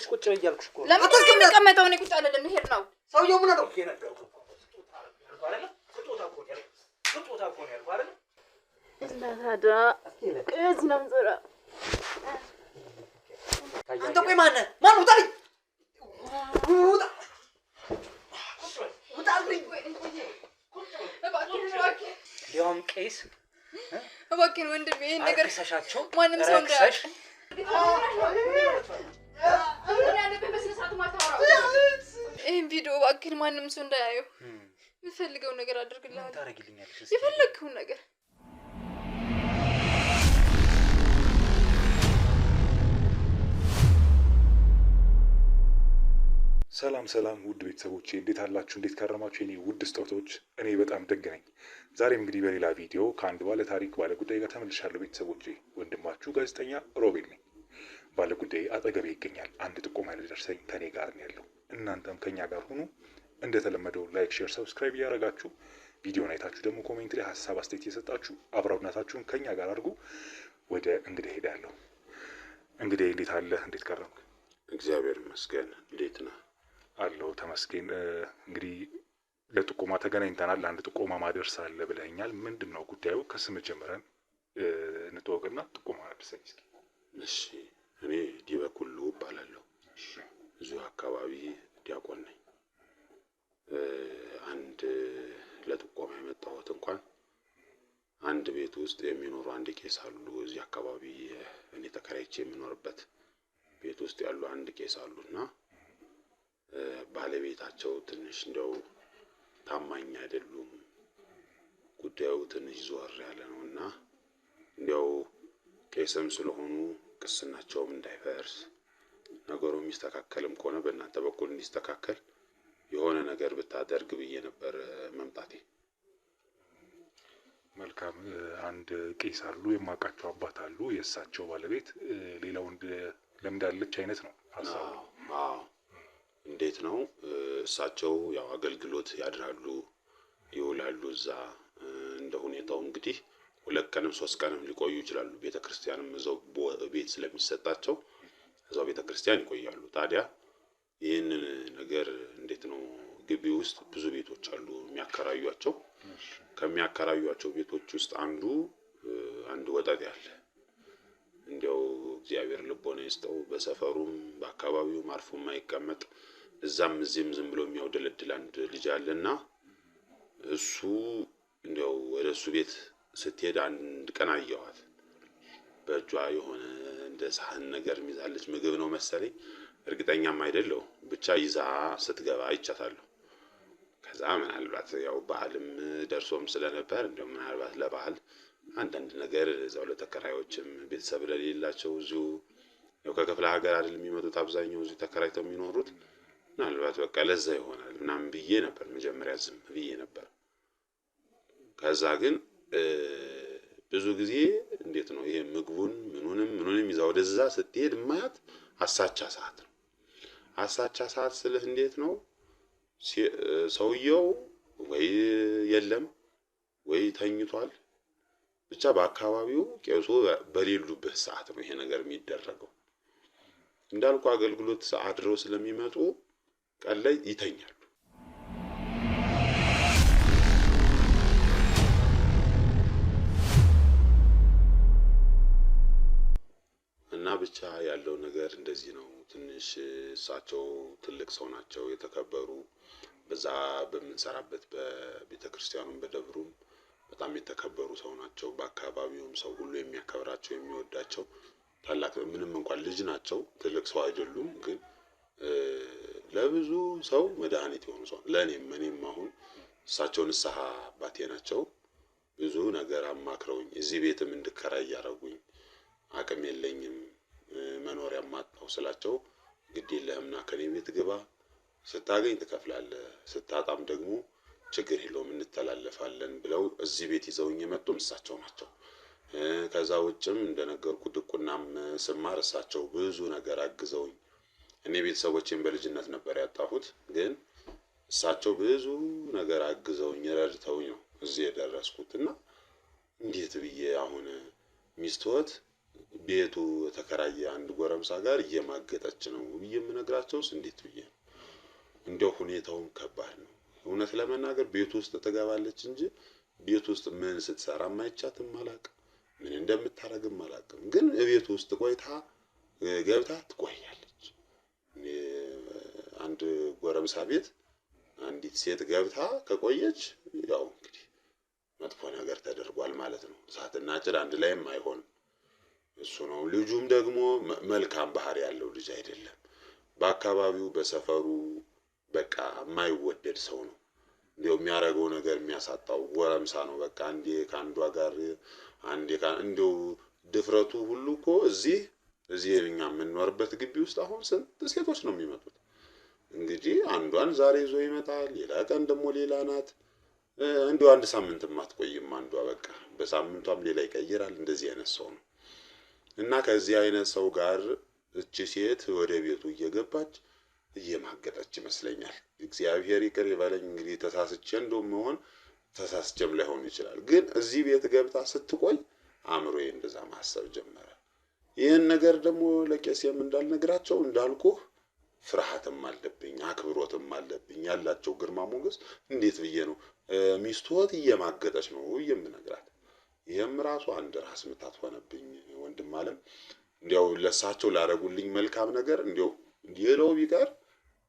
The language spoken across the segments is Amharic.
ይኸውልሽ ቁጭ በይ እያልኩሽ እኮ ለምን ተቀመጠው? እኔ ቁጭ አለለም መሄድ ነው። ሰውየው ምን አለው? የነገርኩት ስጦታ እኮ ነው ያልኩህ አይደል? ታዲያ ቅዝ ነው ዞራ አንተ ቆይ ማነህ? ማን ውጣልኝ! ውጣልኝ! ያውም ቄስ እባክህን ወንድሜ ይሄን ነገር ረክሰሻቸው ማንም ሰው እንዳያውቅ ይሄን ቪዲዮ እባክህን ማንም ሰው እንዳያየው። የምፈልገውን ነገር አድርግልሃለሁ። ታረጊልኛለሽ? የፈለግከውን ነገር ሰላም ውድ ቤተሰቦቼ እንዴት አላችሁ? እንዴት ከረማችሁ? የኔ ውድ ስጦቶች እኔ በጣም ደግ ነኝ። ዛሬም እንግዲህ በሌላ ቪዲዮ ከአንድ ባለ ታሪክ ባለ ጉዳይ ጋር ተመልሻለሁ። ቤተሰቦቼ ወንድማችሁ ጋዜጠኛ ሮቤል ነኝ። ባለ ጉዳይ አጠገቤ ይገኛል። አንድ ጥቆማ ሊደርሰኝ ከኔ ጋር ነው ያለው። እናንተም ከኛ ጋር ሁኑ። እንደተለመደው ላይክ፣ ሼር፣ ሰብስክራይብ እያደረጋችሁ ቪዲዮን አይታችሁ ደግሞ ኮሜንት ላይ ሀሳብ አስተያየት እየሰጣችሁ አብራውናታችሁን ከኛ ጋር አድርጉ። ወደ እንግዲህ ሄዳለሁ። እንግዲህ እንዴት አለ? እንዴት ከረምክ? እግዚአብሔር ይመስገን። እንዴት ነህ? አለው ተመስገን። እንግዲህ ለጥቆማ ተገናኝተናል። አንድ ጥቆማ ማድረስ አለ ብለኛል። ምንድን ነው ጉዳዩ? ከስም ጀምረን እንተዋወቅና ጥቆማ አድርሰኝ እስኪ። እሺ፣ እኔ ዲበኩሉ እባላለሁ። እዚሁ አካባቢ ዲያቆን ነኝ። አንድ ለጥቆማ የመጣሁት እንኳን አንድ ቤት ውስጥ የሚኖሩ አንድ ቄስ አሉ። እዚህ አካባቢ እኔ ተከራይቼ የምኖርበት ቤት ውስጥ ያሉ አንድ ቄስ አሉና ባለቤታቸው ትንሽ እንደው ታማኝ አይደሉም። ጉዳዩ ትንሽ ዞር ያለ ነውና እንደው ቄስም ስለሆኑ ቅስናቸውም እንዳይፈርስ ነገሩ የሚስተካከልም ከሆነ በእናንተ በኩል እንዲስተካከል የሆነ ነገር ብታደርግ ብዬ ነበር መምጣቴ። መልካም። አንድ ቄስ አሉ፣ የማውቃቸው አባት አሉ። የእሳቸው ባለቤት ሌላው ለምዳለች አይነት ነው ሀሳቡ። አዎ። እንዴት ነው? እሳቸው ያው አገልግሎት ያድራሉ፣ ይውላሉ እዛ። እንደ ሁኔታው እንግዲህ 2 ቀንም 3 ቀንም ሊቆዩ ይችላሉ። ቤተክርስቲያንም እዛው ቤት ስለሚሰጣቸው እዛው ቤተክርስቲያን ይቆያሉ። ታዲያ ይህንን ነገር እንዴት ነው? ግቢ ውስጥ ብዙ ቤቶች አሉ የሚያከራዩቸው። ከሚያከራዩቸው ቤቶች ውስጥ አንዱ ወጣት ያለ እንዲያው እግዚአብሔር ልቦና ይስጠው፣ በሰፈሩም በአካባቢውም አርፎ የማይቀመጥ እዛም እዚህም ዝም ብሎ የሚያውደለድል አንድ ልጅ አለና እሱ እንዲያው ወደ እሱ ቤት ስትሄድ አንድ ቀን አየኋት። በእጇ የሆነ እንደ ሳህን ነገር ይዛለች። ምግብ ነው መሰለኝ፣ እርግጠኛም አይደለሁ። ብቻ ይዛ ስትገባ አይቻታለሁ። ከዛ ምናልባት ያው ባህልም ደርሶም ስለነበር እንደው ምናልባት ለባህል አንዳንድ ነገር እዛው ለተከራዮችም ቤተሰብ ለሌላቸው እዚሁ ያው ከክፍለ ሀገር አይደል የሚመጡት አብዛኛው እዚሁ ተከራይተው የሚኖሩት፣ ምናልባት በቃ ለዛ ይሆናል ምናምን ብዬ ነበር መጀመሪያ፣ ዝም ብዬ ነበር። ከዛ ግን ብዙ ጊዜ እንዴት ነው ይሄ ምግቡን ምኑንም ይዛ ወደዛ ስትሄድ ማያት አሳቻ ሰዓት ነው። አሳቻ ሰዓት ስልህ እንዴት ነው ሰውየው ወይ የለም ወይ ተኝቷል፣ ብቻ በአካባቢው ቄሱ በሌሉበት ሰዓት ነው ይሄ ነገር የሚደረገው። እንዳልኩ አገልግሎት አድረው ስለሚመጡ ቀን ላይ ይተኛሉ። እና ብቻ ያለው ነገር እንደዚህ ነው። ትንሽ እሳቸው ትልቅ ሰው ናቸው፣ የተከበሩ። በዛ በምንሰራበት በቤተክርስቲያኑም በደብሩም በጣም የተከበሩ ሰው ናቸው። በአካባቢውም ሰው ሁሉ የሚያከብራቸው የሚወዳቸው ታላቅ፣ ምንም እንኳን ልጅ ናቸው፣ ትልቅ ሰው አይደሉም። ግን ለብዙ ሰው መድኃኒት የሆኑ ሰው እኔም አሁን እሳቸው ንስሐ አባቴ ናቸው። ብዙ ነገር አማክረውኝ እዚህ ቤትም እንድከራይ ያደረጉኝ፣ አቅም የለኝም መኖሪያ ማጣው ስላቸው ግድ የለህምና ከኔ ቤት ግባ፣ ስታገኝ ትከፍላለህ፣ ስታጣም ደግሞ ችግር የለውም እንተላለፋለን ብለው እዚህ ቤት ይዘውኝ የመጡም እሳቸው ናቸው። ከዛ ውጭም እንደነገርኩ ድቁናም ስማር እሳቸው ብዙ ነገር አግዘውኝ፣ እኔ ቤተሰቦቼን በልጅነት ነበር ያጣሁት፣ ግን እሳቸው ብዙ ነገር አግዘውኝ ረድተውኝ ነው እዚህ የደረስኩትና እንዴት ብዬ አሁን ሚስትወት ቤቱ ተከራየ አንድ ጎረምሳ ጋር እየማገጠች ነው ብዬ የምነግራቸውስ እንዴት ብዬ ነው? እንደው ሁኔታውም ከባድ ነው። እውነት ለመናገር ቤቱ ውስጥ ትገባለች እንጂ ቤቱ ውስጥ ምን ስትሰራ ማይቻትም አላውቅም፣ ምን እንደምታረግም አላውቅም። ግን ቤቱ ውስጥ ቆይታ ገብታ ትቆያለች። አንድ ጎረምሳ ቤት አንዲት ሴት ገብታ ከቆየች ያው እንግዲህ መጥፎ ነገር ተደርጓል ማለት ነው። እሳትና ጭድ አንድ ላይም አይሆንም። እሱ ነው። ልጁም ደግሞ መልካም ባህሪ ያለው ልጅ አይደለም። በአካባቢው በሰፈሩ በቃ የማይወደድ ሰው ነው። እንዲያው የሚያደርገው ነገር የሚያሳጣው ጎረምሳ ነው። በቃ አንዴ ከአንዷ ጋር አንዴ እንዲያው ድፍረቱ ሁሉ እኮ እዚህ እኛ የምንኖርበት ግቢ ውስጥ አሁን ስንት ሴቶች ነው የሚመጡት። እንግዲህ አንዷን ዛሬ ይዞ ይመጣል፣ ሌላ ቀን ደግሞ ሌላ ናት። እንዲያው አንድ ሳምንትም አትቆይም አንዷ። በቃ በሳምንቷም ሌላ ይቀይራል። እንደዚህ አይነት ሰው ነው እና ከዚህ አይነት ሰው ጋር እቺ ሴት ወደ ቤቱ እየገባች እየማገጠች ይመስለኛል። እግዚአብሔር ይቅር ይበለኝ እንግዲህ ተሳስቼ እንደውም መሆን ተሳስቼም ላይሆን ይችላል። ግን እዚህ ቤት ገብታ ስትቆይ አእምሮዬ እንደዛ ማሰብ ጀመረ። ይህን ነገር ደግሞ ለቄሴም እንዳልነግራቸው እንዳልኩህ ፍርሃትም አለብኝ፣ አክብሮትም አለብኝ። ያላቸው ግርማ ሞገስ እንዴት ብዬ ነው ሚስቶት እየማገጠች ነው የምነግራት? ይህም ራሱ አንድ ራስ ምታት ሆነብኝ። ወንድም አለም እንዲያው ለሳቸው ላደረጉልኝ መልካም ነገር እንዲያው ሌላው ቢቀር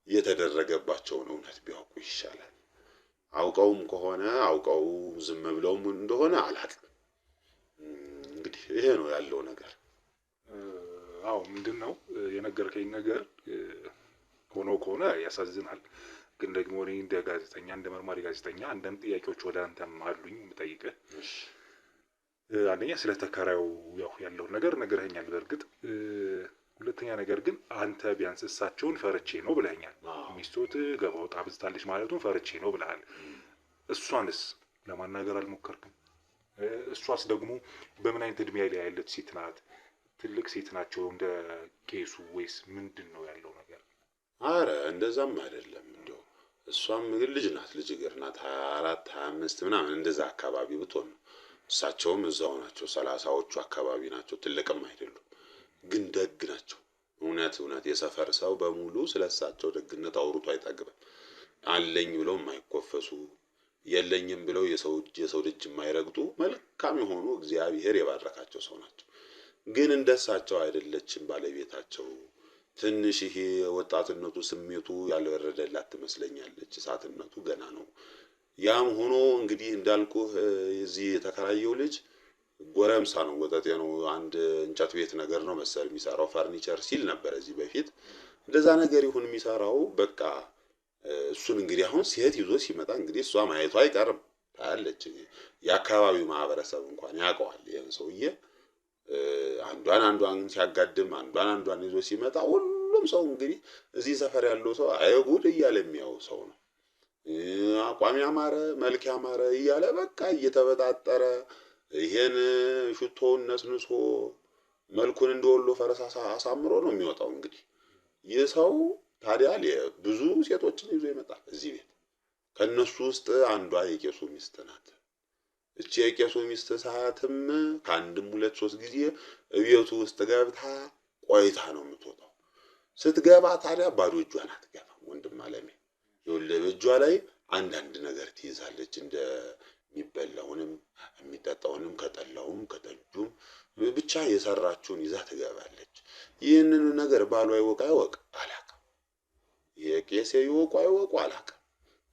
የተደረገባቸውን እውነት ቢያውቁ ይሻላል። አውቀውም ከሆነ አውቀው ዝም ብለውም እንደሆነ አላውቅም። እንግዲህ ይሄ ነው ያለው ነገር። አዎ ምንድነው የነገርከኝ ነገር ሆኖ ከሆነ ያሳዝናል። ግን ደግሞ እኔ እንደ ጋዜጠኛ እንደ መርማሪ ጋዜጠኛ አንዳንድ ጥያቄዎች ወደ አንተም አሉኝ የምጠይቅህ። አንደኛ ስለ ተከራዩ ያው ያለው ነገር ነግረኸኛል በእርግጥ። ሁለተኛ ነገር ግን አንተ ቢያንስ እሳቸውን ፈርቼ ነው ብለኸኛል። ሚስቶት ገባ ወጣ ብዝታለች ማለቱን ፈርቼ ነው ብለሃል። እሷንስ ለማናገር አልሞከርክም? እሷስ ደግሞ በምን አይነት እድሜ ላይ ያለች ሴት ናት? ትልቅ ሴት ናቸው እንደ ቄሱ ወይስ ምንድን ነው ያለው ነገር? አረ እንደዛም አይደለም። እንደው እሷም ግን ልጅ ናት፣ ልጅ እግር ናት። 24 25 ምናምን እንደዛ አካባቢ ብትሆን ነው። እሳቸውም እዛው ናቸው፣ 30ዎቹ አካባቢ ናቸው። ትልቅም አይደሉም፣ ግን ደግ ናቸው። እውነት የሰፈር ሰው በሙሉ ስለሳቸው ደግነት አውርቶ አይጠግብም። አለኝ ብለው የማይኮፈሱ የለኝም ብለው የሰው ልጅ የማይረግጡ መልካም የሆኑ እግዚአብሔር የባረካቸው ሰው ናቸው። ግን እንደሳቸው አይደለችም ባለቤታቸው። ትንሽ ይሄ ወጣትነቱ ስሜቱ ያልወረደላት ትመስለኛለች። እሳትነቱ ገና ነው። ያም ሆኖ እንግዲህ እንዳልኩህ እዚህ የተከራየው ልጅ ጎረምሳ ነው፣ ወጠጤ ነው። አንድ እንጨት ቤት ነገር ነው መሰል የሚሰራው፣ ፈርኒቸር ሲል ነበር እዚህ በፊት። እንደዛ ነገር ይሁን የሚሰራው በቃ እሱን እንግዲህ አሁን ሴት ይዞ ሲመጣ እንግዲህ እሷ ማየቷ አይቀርም ታያለች። የአካባቢው ማህበረሰብ እንኳን ያውቀዋል ይህን ሰውዬ። አንዷን ሲያጋድም አንዷን ይዞ ሲመጣ ሁሉም ሰው እንግዲህ እዚህ ሰፈር ያለው ሰው አይጉድ እያለ የሚያው ሰው ነው። አቋም ያማረ መልክ ያማረ እያለ በቃ እየተበጣጠረ ይሄን ሽቶውን ነስንሶ መልኩን እንደወሎ ፈረስ አሳምሮ ነው የሚወጣው። እንግዲህ ይህ ሰው ታዲያ ብዙ ሴቶችን ይዞ ይመጣል እዚህ ቤት። ከነሱ ውስጥ አንዷ የቄሱ ሚስት ናት። እቺ የቄሱ ሚስት ሰዓትም ከአንድም 2-3 ጊዜ ቤቱ ውስጥ ገብታ ቆይታ ነው የምትወጣው። ስትገባ ታዲያ ባዶ እጇን አትገባም። ወንድም አለሜ ይኸውልህ እጇ ላይ አንዳንድ ነገር ትይዛለች። እንደሚበላውንም የሚጠጣውንም ከጠላውም ከጠጁም ብቻ የሰራችውን ይዛ ትገባለች። ይህንን ነገር ባሏ ይወቅ አይወቅ አላውቅም። የቄሴ ይወቁ አይወቁ አላውቅም።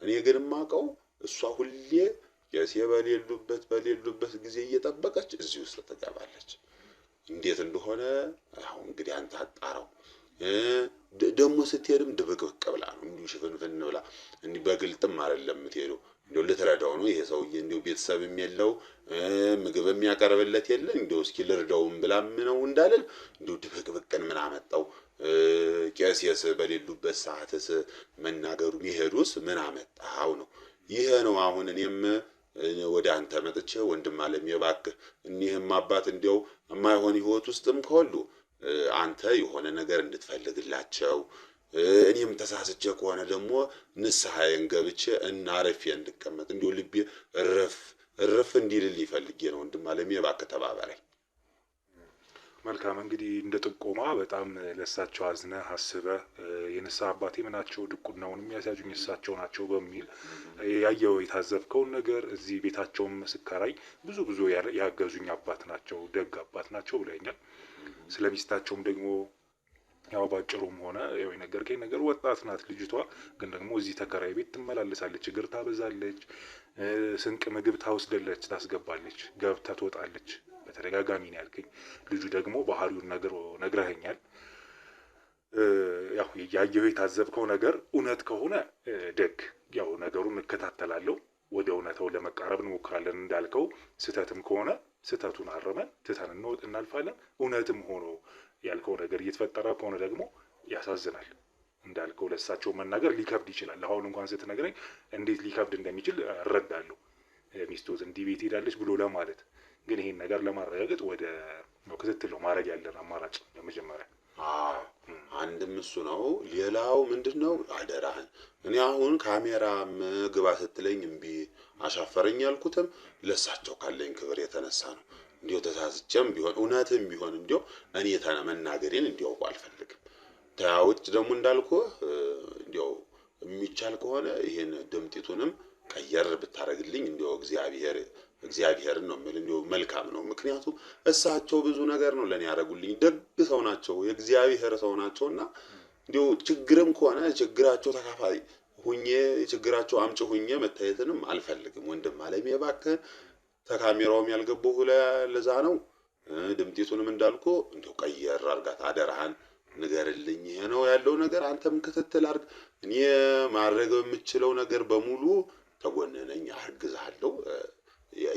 እኔ ግን የማውቀው እሷ ሁሌ ቄሴ በሌሉበት ጊዜ እየጠበቀች እዚህ ውስጥ ትገባለች። እንዴት እንደሆነ አሁን እንግዲህ አንተ አጣራው። ደግሞ ስትሄድም ድብቅብቅ ብላ ነው፣ እንዲሁ ሽፍንፍን ብላ፣ እንዲህ በግልጥም አይደለም የምትሄደው። እንዲሁ ልትረዳው ነው ይሄ ሰውዬ። እንዲሁ ቤተሰብም የለው ምግብ የሚያቀርብለት የለ። እንዲሁ እስኪ ልርዳውም ብላም ነው እንዳልል እንዲሁ ድብቅብቅን ምን አመጣው? ቄሴስ በሌሉበት ሰዓትስ መናገሩ መሄዱስ ምን አመጣው ነው። ይሄ ነው አሁን እኔም ወደ አንተ መጥቼ ወንድም አለም እባክህ እኒህም አባት እንዲያው የማይሆን ህይወት ውስጥም ከሁሉ አንተ የሆነ ነገር እንድትፈልግላቸው፣ እኔም ተሳስቼ ከሆነ ደግሞ ንስሐዬን ገብቼ እናረፌ እንድቀመጥ እንዲሁ ልቤ እረፍ እንዲልል ይፈልጌ ነው። ወንድም አለም እባክህ ተባበረኝ። መልካም እንግዲህ እንደ ጥቆማ በጣም ለሳቸው አዝነህ አስበህ የንስሐ አባቴ ምናቸው ድቁናውን የሚያሳዩኝ እሳቸው ናቸው በሚል ያየው የታዘብከውን ነገር እዚህ ቤታቸውን ስከራይ ብዙ ያገዙኝ አባት ናቸው፣ ደግ አባት ናቸው ብለኛል። ስለ ሚስታቸውም ደግሞ ያው ባጭሩም ሆነ ያው የነገርከኝ ነገር ወጣት ናት ልጅቷ፣ ግን ደግሞ እዚህ ተከራይ ቤት ትመላለሳለች፣ እግር ታበዛለች፣ ስንቅ ምግብ ታወስደለች፣ ታስገባለች፣ ገብታ ትወጣለች። በተደጋጋሚ ነው ያልከኝ። ልጁ ደግሞ ባህሪውን ነግረኸኛል። ያው ያየው የታዘብከው ነገር እውነት ከሆነ ደግ ያው ነገሩን እንከታተላለሁ፣ ወደ እውነታው ለመቃረብ እንሞክራለን። እንዳልከው ስህተትም ከሆነ ስህተቱን አረመን ትተን እናልፋለን። እውነትም ሆኖ ያልከው ነገር እየተፈጠረ ከሆነ ደግሞ ያሳዝናል። እንዳልከው ለእሳቸው መናገር ሊከብድ ይችላል። አሁን እንኳን ስትነግረኝ እንዴት ሊከብድ እንደሚችል እረዳለሁ። ሚስቶት እንዲህ ቤት ሄዳለች ብሎ ለማለት ግን ይሄን ነገር ለማረጋገጥ ወደ ክትትል ነው ማድረግ ያለን አማራጭ። ለመጀመሪያ አንድም እሱ ነው። ሌላው ምንድነው አደራህን እኔ አሁን ካሜራ ግባ ስትለኝ እምቢ አሻፈረኝ ያልኩትም ለሳቸው ካለኝ ክብር የተነሳ ነው። እንዲሁ ተሳስቼም ቢሆን እውነትም ቢሆን እንዲሁ እኔ መናገሬን እንዲያውቁ አልፈልግም። ታውጭ ደግሞ እንዳልኩ እንዲሁ የሚቻል ከሆነ ይሄን ድምጢቱንም ቀየር ብታረግልኝ እንዲሁ እግዚአብሔርን ነው የምልህ፣ እንዲሁ መልካም ነው። ምክንያቱም እሳቸው ብዙ ነገር ነው ለኔ ያደረጉልኝ። ደግ ሰው ናቸው፣ የእግዚአብሔር ሰው ናቸውና እንዲሁ ችግርም ከሆነ ችግራቸው ተካፋይ ሁኜ ችግራቸው አምጪ ሁኜ መታየትንም አልፈልግም። ወንድም አለሜ እባክህ ተካሜራውም ያልገባሁ ለዛ ነው። ድምጢቱንም እንዳልኩ እንዲሁ ቀየር አርጋት አደራህን ንገርልኝ። ይሄ ነው ያለው ነገር። አንተም ክትትል አርግ። እኔ ማድረግ የምችለው ነገር በሙሉ ተጎነነኝ፣ አርግዛለሁ።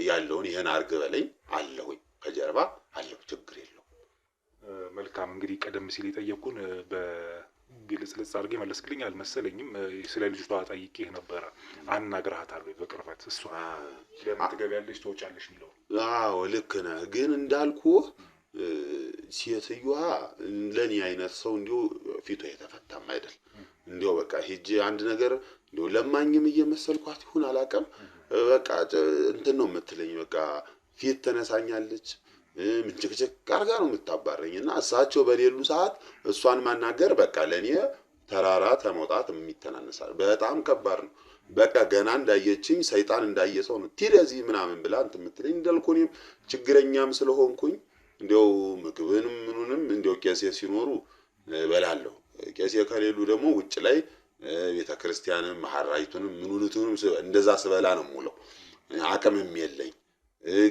ያለውን ይሄን አርግ በለኝ አለሁኝ፣ ከጀርባ አለሁ፣ ችግር የለው። መልካም እንግዲህ ቀደም ሲል የጠየቁን በግልጽ አድርጌ መለስክልኝ አልመሰለኝም። ስለ ልጅቷ ጠይቄህ ነበረ። አናግረሃታል ወይ በቅርበት? እሷ ለምን ትገቢያለሽ ትወጫለሽ የሚለው? አዎ ልክ ነህ። ግን እንዳልኩ ሴትዮዋ ለኔ አይነት ሰው እንዲሁ ፊቷ የተፈታም አይደል። እንዲሁ በቃ ሂጂ አንድ ነገር እንዲሁ ለማኝም እየመሰልኳት ይሁን አላውቅም። በቃ እንትን ነው የምትለኝ። በቃ ፊት ተነሳኛለች፣ ምንጭቅጭቅ አርጋ ነው የምታባረኝና እሳቸው በሌሉ ሰዓት እሷን ማናገር በቃ ለኔ ተራራ ተመውጣት የሚተናነሳል። በጣም ከባድ ነው። በቃ ገና እንዳየችኝ ሰይጣን እንዳየ ሰው ነው ትደዚህ ምናምን ብላ እንትን የምትለኝ። እንዳልኩ እኔም ችግረኛም ስለሆንኩኝ እንዲያው ምግብንም ምኑንም እንዲያው ቄሴ ሲኖሩ በላለሁ፣ ቄሴ ከሌሉ ደግሞ ውጭ ላይ ቤተክርስቲያንም መሐራይቱንም ምኑንቱንም እንደዛ ስበላ ነው ሙለው። አቅምም የለኝ።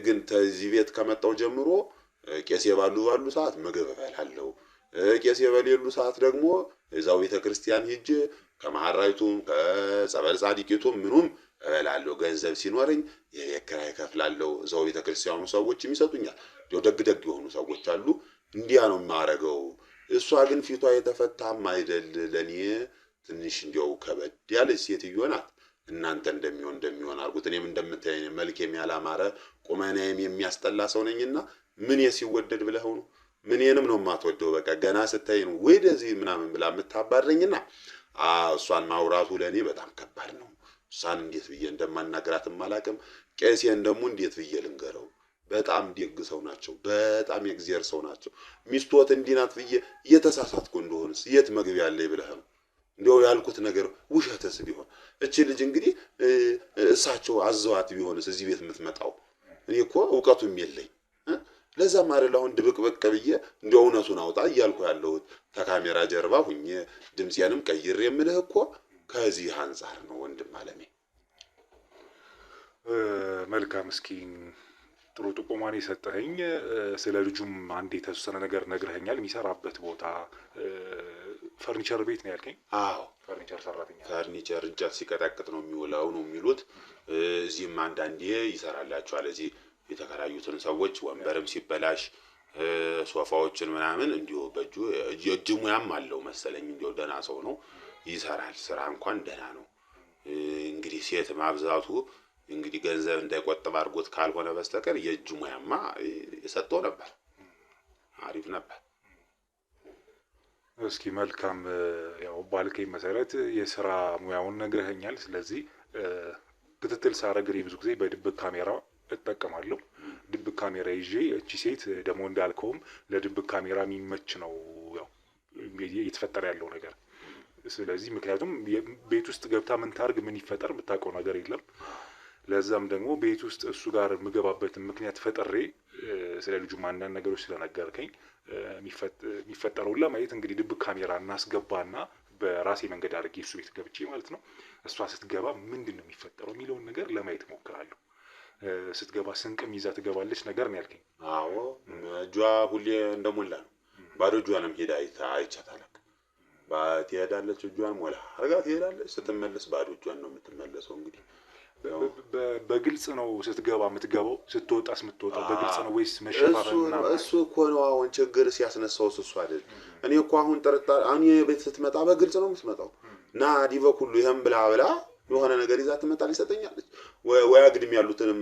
ግን ተዚህ ቤት ከመጣው ጀምሮ ቄሴ ባሉ ሰዓት ምግብ እበላለሁ፣ ቄሴ በሌሉ ሰዓት ደግሞ እዛው ቤተክርስቲያን ሄጄ ከመሐራይቱም ከጸበል ጻድቂቱም ምኑም እበላለሁ። ገንዘብ ሲኖርኝ የቤት ኪራይ እከፍላለሁ። እዛው ቤተክርስቲያኑ ሰዎች ይሰጡኛል። ደግ የሆኑ ሰዎች አሉ። እንዲያ ነው የማረገው። እሷ ግን ፊቷ የተፈታም አይደል። ለኔ ትንሽ እንዲያው ከበድ ያለች ሴትዮ ናት። እናንተ እንደሚሆን አርጉት። እኔም እንደምታየኝ መልኬም ያላማረ ቁመናዬም የሚያስጠላ ሰው ነኝና ምን ሲወደድ ብለው ነው? ምንንም ነው የማትወደው። በቃ ገና ስታይ ነው ወደዚህ ምናምን ብላ የምታባረኝና እሷን ማውራቱ ለኔ በጣም ከባድ ነው። እሷን እንዴት ብዬ እንደማናገራትም አላውቅም። ቄሴን ደግሞ እንዴት ብዬ ልንገረው? በጣም ደግ ሰው ናቸው። በጣም የእግዚአብሔር ሰው ናቸው። ሚስቶት እንዲናት ብዬ እየተሳሳትኩ እንደሆነስ የት መግቢያ አለኝ ብለህ ነው? እንዲያው ያልኩት ነገር ውሸትስ ቢሆን እቺ ልጅ እንግዲህ እሳቸው አዘዋት ቢሆንስ እዚህ ቤት የምትመጣው? እኔ እኮ እውቀቱም የለኝ። ለዛም አይደል አሁን ድብቅብቅ ብዬ እንዲያው እውነቱን አውጣ እያልኩ ያለሁት። ከካሜራ ጀርባ ሁኜ ድምፄንም ቀይሬ የምልህ እኮ ከዚህ አንጻር ነው ወንድም አለሜ። መልካም እስኪ ጥሩ ጥቆማን የሰጠኸኝ። ስለ ልጁም አንድ የተወሰነ ነገር ነግረኸኛል። የሚሰራበት ቦታ ፈርኒቸር ቤት ነው ያልከኝ? አዎ ፈርኒቸር ሰራተኛ፣ ፈርኒቸር እንጨት ሲቀጠቅጥ ነው የሚውለው ነው የሚሉት። እዚህም አንዳንዴ ይሰራላቸዋል። እዚህ የተከራዩትን ሰዎች ወንበርም ሲበላሽ ሶፋዎችን ምናምን እንዲሁ በእጁ እጅ ሙያም አለው መሰለኝ። እንዲሁ ደህና ሰው ነው፣ ይሰራል። ስራ እንኳን ደህና ነው። እንግዲህ ሴት ማብዛቱ እንግዲህ ገንዘብ እንዳይቆጥብ አድርጎት ካልሆነ በስተቀር የእጅ ሙያማ የሰጠው ነበር፣ አሪፍ ነበር። እስኪ መልካም፣ ያው ባልከኝ መሰረት የስራ ሙያውን ነግረኸኛል። ስለዚህ ክትትል ሳረግ ብዙ ጊዜ በድብቅ ካሜራ እጠቀማለሁ። ድብቅ ካሜራ ይዤ እቺ ሴት ደግሞ እንዳልከውም ለድብቅ ካሜራ የሚመች ነው ያው እየተፈጠረ ያለው ነገር። ስለዚህ ምክንያቱም ቤት ውስጥ ገብታ ምን ታርግ ምን ይፈጠር የምታውቀው ነገር የለም። ለዛም ደግሞ ቤት ውስጥ እሱ ጋር የምገባበትን ምክንያት ፈጥሬ ስለ ልጁ አንዳንድ ነገሮች ስለነገርከኝ የሚፈጠረውን ለማየት እንግዲህ ድብቅ ካሜራ እናስገባና በራሴ መንገድ አድርጌ እሱ ቤት ገብቼ ማለት ነው እሷ ስትገባ ምንድን ነው የሚፈጠረው የሚለውን ነገር ለማየት እሞክራለሁ። ስትገባ ስንቅም ይዛ ትገባለች ነገር ነው ያልከኝ? አዎ እጇ ሁሌ እንደሞላ ነው። ባዶ እጇንም ሄዳ አይቻታለሁ። ትሄዳለች፣ እጇን ሞላ አርጋ ትሄዳለች። ስትመለስ ባዶ እጇን ነው የምትመለሰው። እንግዲህ በግልጽ ነው ስትገባ የምትገባው፣ ስትወጣስ የምትወጣው በግልጽ ነው ወይስ መሸፋፈንና? እሱ እኮ ነው አሁን ችግር ሲያስነሳው እሱ አይደል። እኔ እኮ አሁን ጥርጣሬ አሁን የቤት ስትመጣ በግልጽ ነው የምትመጣው። ና ዲቨ ሁሉ ይሄን ብላ የሆነ ነገር ይዛ ትመጣለች፣ ይሰጠኛለች። ወይ አግድም ያሉትንም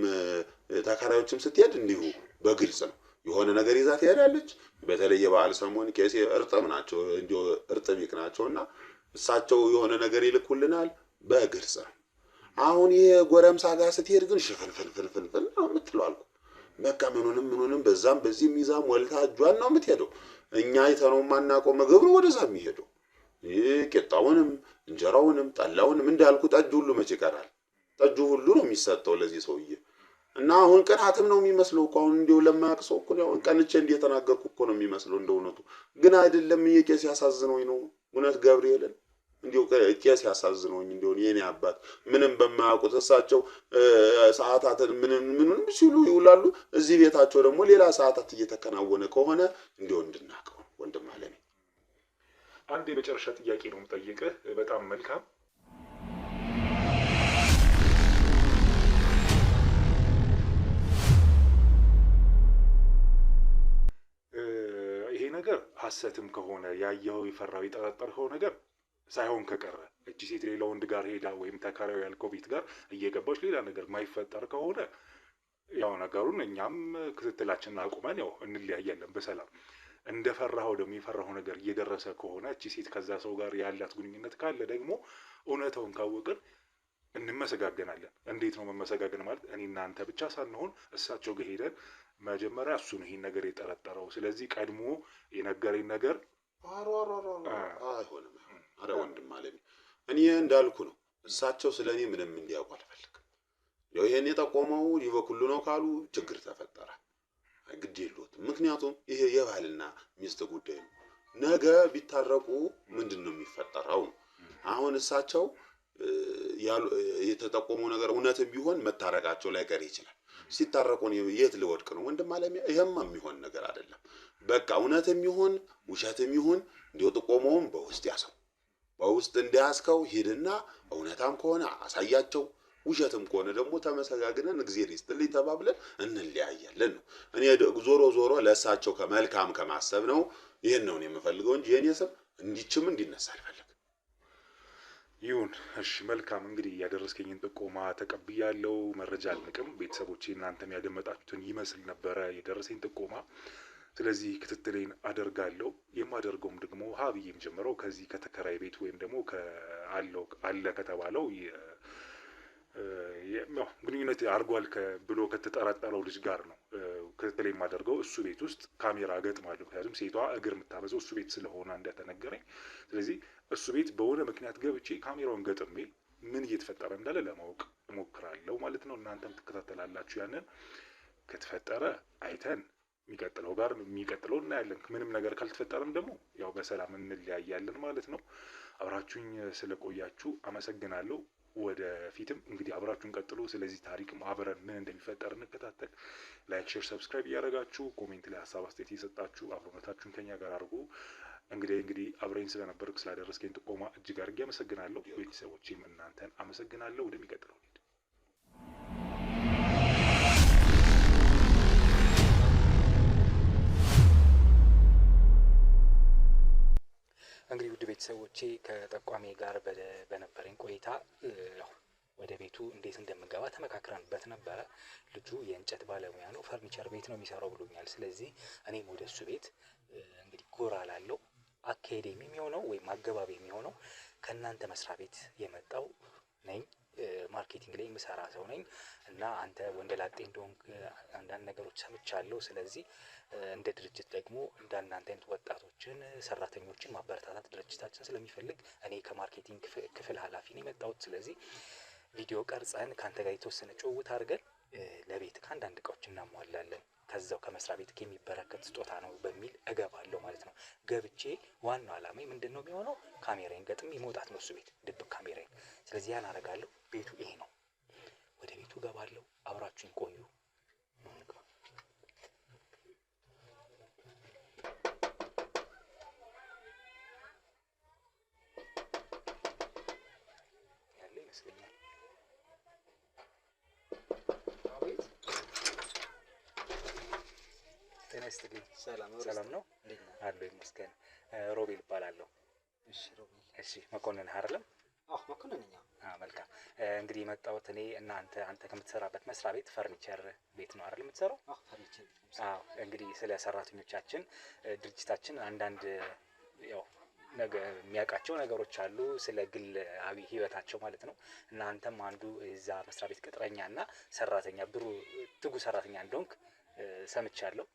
ተካራዮችም ስትሄድ እንዲሁ በግልጽ ነው የሆነ ነገር ይዛ ትሄዳለች። በተለይ የበዓል ሰሞን ቄስ እርጥብ ናቸው፣ እንዲሁ እርጥብ ናቸውና እሳቸው የሆነ ነገር ይልኩልናል በግልጽ ነው። አሁን ይሄ ጎረምሳ ጋር ስትሄድ ግን ሽፍንፍንፍንፍን ነው የምትለው አልኩ። በቃ ምኑንም በዛም በዚህም ይዛ ሞልታ እጇን ነው የምትሄደው። እኛ አይተነው የማናውቀው ምግብ ነው ወደዛ የሚሄደው። ይሄ ቄጣውንም እንጀራውንም ጠላውንም እንዳልኩ ጠጁ ሁሉ መቼ ይቀራል? ጠጁ ሁሉ ነው የሚሰጠው ለዚህ ሰውዬ። እና አሁን ቅናትም ነው የሚመስለው እኮ አሁን እንዲሁ ለማያውቅ ሰው እኮ ነው ቀንቼ እንደተናገርኩ እኮ ነው የሚመስለው እንደ እውነቱ። ግን አይደለም። የቄስ ያሳዝነውኝ ነው እውነት ገብርኤልን እንዲሁ ቄስ ያሳዝነውኝ እንዲሁ የኔ አባት ምንም በማያውቁት እሳቸው ሰዓታትን ምንም ሲሉ ይውላሉ። እዚህ ቤታቸው ደግሞ ሌላ ሰዓታት እየተከናወነ ከሆነ እንዲሁ እንድናቀው ወንድም አለኝ። አንድ የመጨረሻ ጥያቄ ነው የምጠይቅህ። በጣም መልካም። ይሄ ነገር ሐሰትም ከሆነ ያየኸው የፈራው የጠረጠርከው ነገር ሳይሆን ከቀረ እቺ ሴት ሌላ ወንድ ጋር ሄዳ ወይም ተካራዩ ያልከው ቤት ጋር እየገባች ሌላ ነገር ማይፈጠር ከሆነ ያው ነገሩን እኛም ክትትላችንን አቁመን ያው እንለያያለን በሰላም። እንደፈራኸው ደግሞ የፈራኸው ነገር እየደረሰ ከሆነ እቺ ሴት ከዛ ሰው ጋር ያላት ግንኙነት ካለ ደግሞ እውነታውን ካወቅን እንመሰጋገናለን። እንዴት ነው መመሰጋገን ማለት? እኔ እናንተ ብቻ ሳንሆን እሳቸው ጋር ሄደን መጀመሪያ እሱ ነው ይሄን ነገር የጠረጠረው፣ ስለዚህ ቀድሞ የነገረኝ ነገር አይሆንም። አረ ወንድም አለኝ እኔ እንዳልኩ ነው። እሳቸው ስለኔ ምንም እንዲያውቁ አልፈልግም። ይሄን የጠቆመው ሊበኩሉ ነው ካሉ ችግር ተፈጠረ ግድ የለውም። ምክንያቱም ይሄ የባልና ሚስት ጉዳይ ነው። ነገ ቢታረቁ ምንድነው የሚፈጠረው? አሁን እሳቸው የተጠቆመው ነገር እውነትም ቢሆን መታረቃቸው ላይ ቀር ይችላል። ሲታረቁ የት ልወድቅ ነው ወንድም አለኝ? ይሄማ የሚሆን ነገር አይደለም። በቃ እውነትም ይሁን ውሸትም ይሁን እንዲው ጥቆመውን በውስጥ ያሰው በውስጥ እንዲያስከው ሂድና እውነታም ከሆነ አሳያቸው፣ ውሸትም ከሆነ ደግሞ ተመሰጋግነን እግዚአብሔር ይስጥልኝ ተባብለን እንለያያለን ነው። እኔ ዞሮ ለእሳቸው ከመልካም ከማሰብ ነው ይሄን ነው የምፈልገው እንጂ የኔ ስም እንዲችም እንዲነሳ አልፈልግም። ይሁን እሺ፣ መልካም እንግዲህ ያደረስከኝን ጥቆማ ተቀብያለሁ። መረጃ አልንቅም። ቤተሰቦቼ እናንተም ያደመጣችሁትን ይመስል ነበረ የደረሰኝ ጥቆማ። ስለዚህ ክትትሌን አደርጋለሁ። የማደርገውም ደግሞ ሀብዬም ጀምረው ከዚህ ከተከራይ ቤት ወይም ደግሞ አለ ከተባለው ግንኙነት አድርጓል ብሎ ከተጠረጠረው ልጅ ጋር ነው ክትትል የማደርገው። እሱ ቤት ውስጥ ካሜራ ገጥማለሁ። ምክንያቱም ሴቷ እግር የምታበዘው እሱ ቤት ስለሆነ እንደተነገረኝ። ስለዚህ እሱ ቤት በሆነ ምክንያት ገብቼ ካሜራውን ገጥሜ ምን እየተፈጠረ እንዳለ ለማወቅ እሞክራለሁ ማለት ነው። እናንተም ትከታተላላችሁ። ያንን ከተፈጠረ አይተን የሚቀጥለው እናያለን። ምንም ነገር ካልተፈጠረም ደግሞ ያው በሰላም እንለያያለን ማለት ነው። አብራችሁኝ ስለቆያችሁ አመሰግናለሁ። ወደፊትም እንግዲህ አብራችሁን ቀጥሉ። ስለዚህ ታሪክ አብረን ምን እንደሚፈጠር እንከታተል። ላይክ፣ ሼር፣ ሰብስክራይብ እያደረጋችሁ ኮሜንት ላይ ሀሳብ አስተያየት እየሰጣችሁ አብሮነታችሁን ከኛ ጋር አድርጉ። እንግዲህ አብረኝ ስለነበርክ ስላደረስከኝ ጥቆማ እጅግ አድርጌ አመሰግናለሁ። ቤተሰቦቼም እናንተን አመሰግናለሁ። ወደሚቀጥለው እንግዲህ ውድ ቤተሰቦቼ ከጠቋሚ ጋር በነበረኝ ቆይታ ወደ ቤቱ እንዴት እንደምገባ ተመካክረንበት ነበረ። ልጁ የእንጨት ባለሙያ ነው፣ ፈርኒቸር ቤት ነው የሚሰራው ብሎኛል። ስለዚህ እኔም ወደ እሱ ቤት እንግዲህ ጎራ ላለው አካሄድ የሚሆነው ወይም አገባብ የሚሆነው ከእናንተ መስሪያ ቤት የመጣው ነኝ ማርኬቲንግ ላይ የምሰራ ሰው ነኝ እና አንተ ወንደላጤ እንደሆንክ አንዳንድ ነገሮች ሰምቻለሁ። ስለዚህ እንደ ድርጅት ደግሞ እንዳናንተ አይነት ወጣቶችን ሰራተኞችን ማበረታታት ድርጅታችን ስለሚፈልግ እኔ ከማርኬቲንግ ክፍል ኃላፊ ነኝ የመጣሁት። ስለዚህ ቪዲዮ ቀርጸን ከአንተ ጋር የተወሰነ ጭውውት አድርገን ለቤት ከአንዳንድ እቃዎች እናሟላለን። ከዛው ከመስሪያ ቤት የሚበረከት ስጦታ ነው በሚል እገባለሁ ማለት ነው። ገብቼ ዋናው ዓላማዬ ምንድነው የሚሆነው? ካሜራዬን ገጥሜ መውጣት ነው፣ እሱ ቤት ድብቅ ካሜራዬን። ስለዚህ ያን አደርጋለሁ። ቤቱ ይሄ ነው። ወደ ቤቱ እገባለሁ። አብራችሁኝ ቆዩ። ያለ ይመስለኛል። ጤና ይስጥልኝ። ሰላም ነው አለሁ ይመስገን። ሮቤል እባላለሁ። እሺ መኮንን አይደለም? መኮንን ነኝ። መልካም። እንግዲህ የመጣሁት እኔ እና አንተ ከምትሰራበት መስሪያ ቤት ፈርኒቸር ቤት ነው አይደል የምትሰራው? ፈርኒቸር ቤት። እንግዲህ ስለ ሰራተኞቻችን ድርጅታችን አንዳንድ ያው የሚያውቃቸው ነገሮች አሉ፣ ስለ ግላዊ ህይወታቸው ማለት ነው። እና አንተም አንዱ እዛ መስሪያ ቤት ቅጥረኛ እና ሰራተኛ ትጉ ሰራተኛ እንደሆንክ ሰምቻለሁ።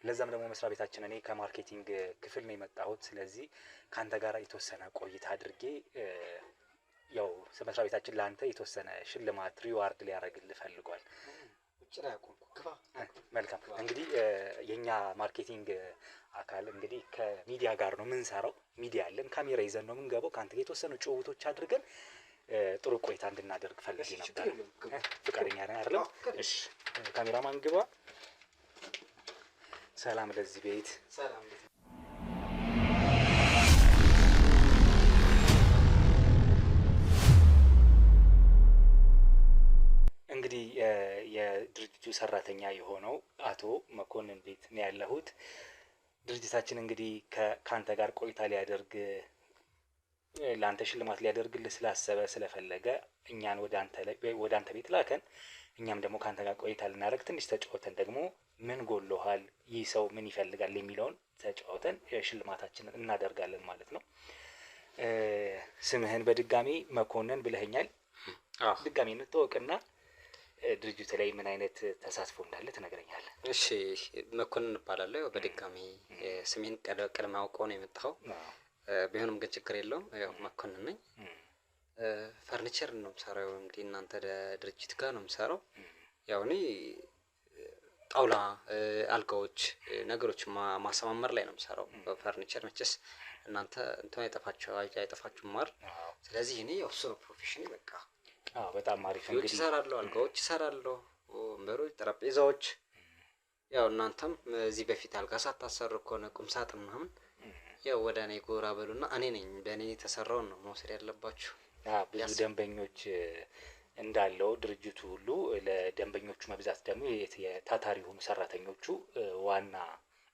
ለዛም ደግሞ መስሪያ ቤታችን እኔ ከማርኬቲንግ ክፍል ነው የመጣሁት። ስለዚህ ከአንተ ጋር የተወሰነ ቆይታ አድርጌ ያው መስሪያ ቤታችን ለአንተ የተወሰነ ሽልማት ሪዋርድ ሊያደርግልህ ፈልጓል። መልካም። እንግዲህ የኛ ማርኬቲንግ አካል እንግዲህ ከሚዲያ ጋር ነው የምንሰራው። ሚዲያ አለን፣ ካሜራ ይዘን ነው የምንገባው። ከአንተ ጋር የተወሰኑ ጭውውቶች አድርገን ጥሩ ቆይታ እንድናደርግ ፈልጌ ነበር። ፍቃደኛ ነህ አይደለም? እሺ ካሜራማን ግባ። ሰላም ለዚህ ቤት። ሰላም። እንግዲህ የድርጅቱ ሰራተኛ የሆነው አቶ መኮንን ቤት ነው ያለሁት። ድርጅታችን እንግዲህ ከአንተ ጋር ቆይታ ሊያደርግ ለአንተ ሽልማት ሊያደርግልህ ስላሰበ ስለፈለገ እኛን ወደ አንተ ቤት ላከን። እኛም ደግሞ ከአንተ ጋር ቆይታ ልናደርግ ትንሽ ተጫወተን ደግሞ ምን ጎሎሃል፣ ይህ ሰው ምን ይፈልጋል የሚለውን ተጫወተን ሽልማታችንን እናደርጋለን ማለት ነው። ስምህን በድጋሚ መኮንን ብለኸኛል። ድጋሚ እንተዋወቅና ድርጅቱ ላይ ምን አይነት ተሳትፎ እንዳለ ትነግረኛለህ? እሺ መኮንን እባላለሁ። በድጋሚ ስሜን ቀድመ አውቀው ነው የመጣኸው። ቢሆንም ግን ችግር የለውም። ያው መኮንን ነኝ። ፈርኒቸር ነው የምሰራው። እንግዲህ እናንተ ድርጅት ጋር ነው የምሰራው። ያው እኔ ጣውላ፣ አልጋዎች፣ ነገሮች ማሰማመር ላይ ነው የምሰራው። በፈርኒቸር መቼስ እናንተ እንትን አይጠፋችሁም ማር። ስለዚህ እኔ ያው እሱ ነው ፕሮፌሽኔ። በቃ በጣም አሪፍ። እንግዲህ እሰራለሁ፣ አልጋዎች እሰራለሁ፣ ወንበሮች፣ ጠረጴዛዎች። ያው እናንተም እዚህ በፊት አልጋ ሳታሰሩ ከሆነ ቁም ሳጥን ምናምን ያው ወደ እኔ ጎራ በሉና እኔ ነኝ በእኔ የተሰራውን ነው መውሰድ ያለባችሁ። ብዙ ደንበኞች እንዳለው ድርጅቱ ሁሉ ለደንበኞቹ መብዛት ደግሞ የታታሪ የሆኑ ሰራተኞቹ ዋና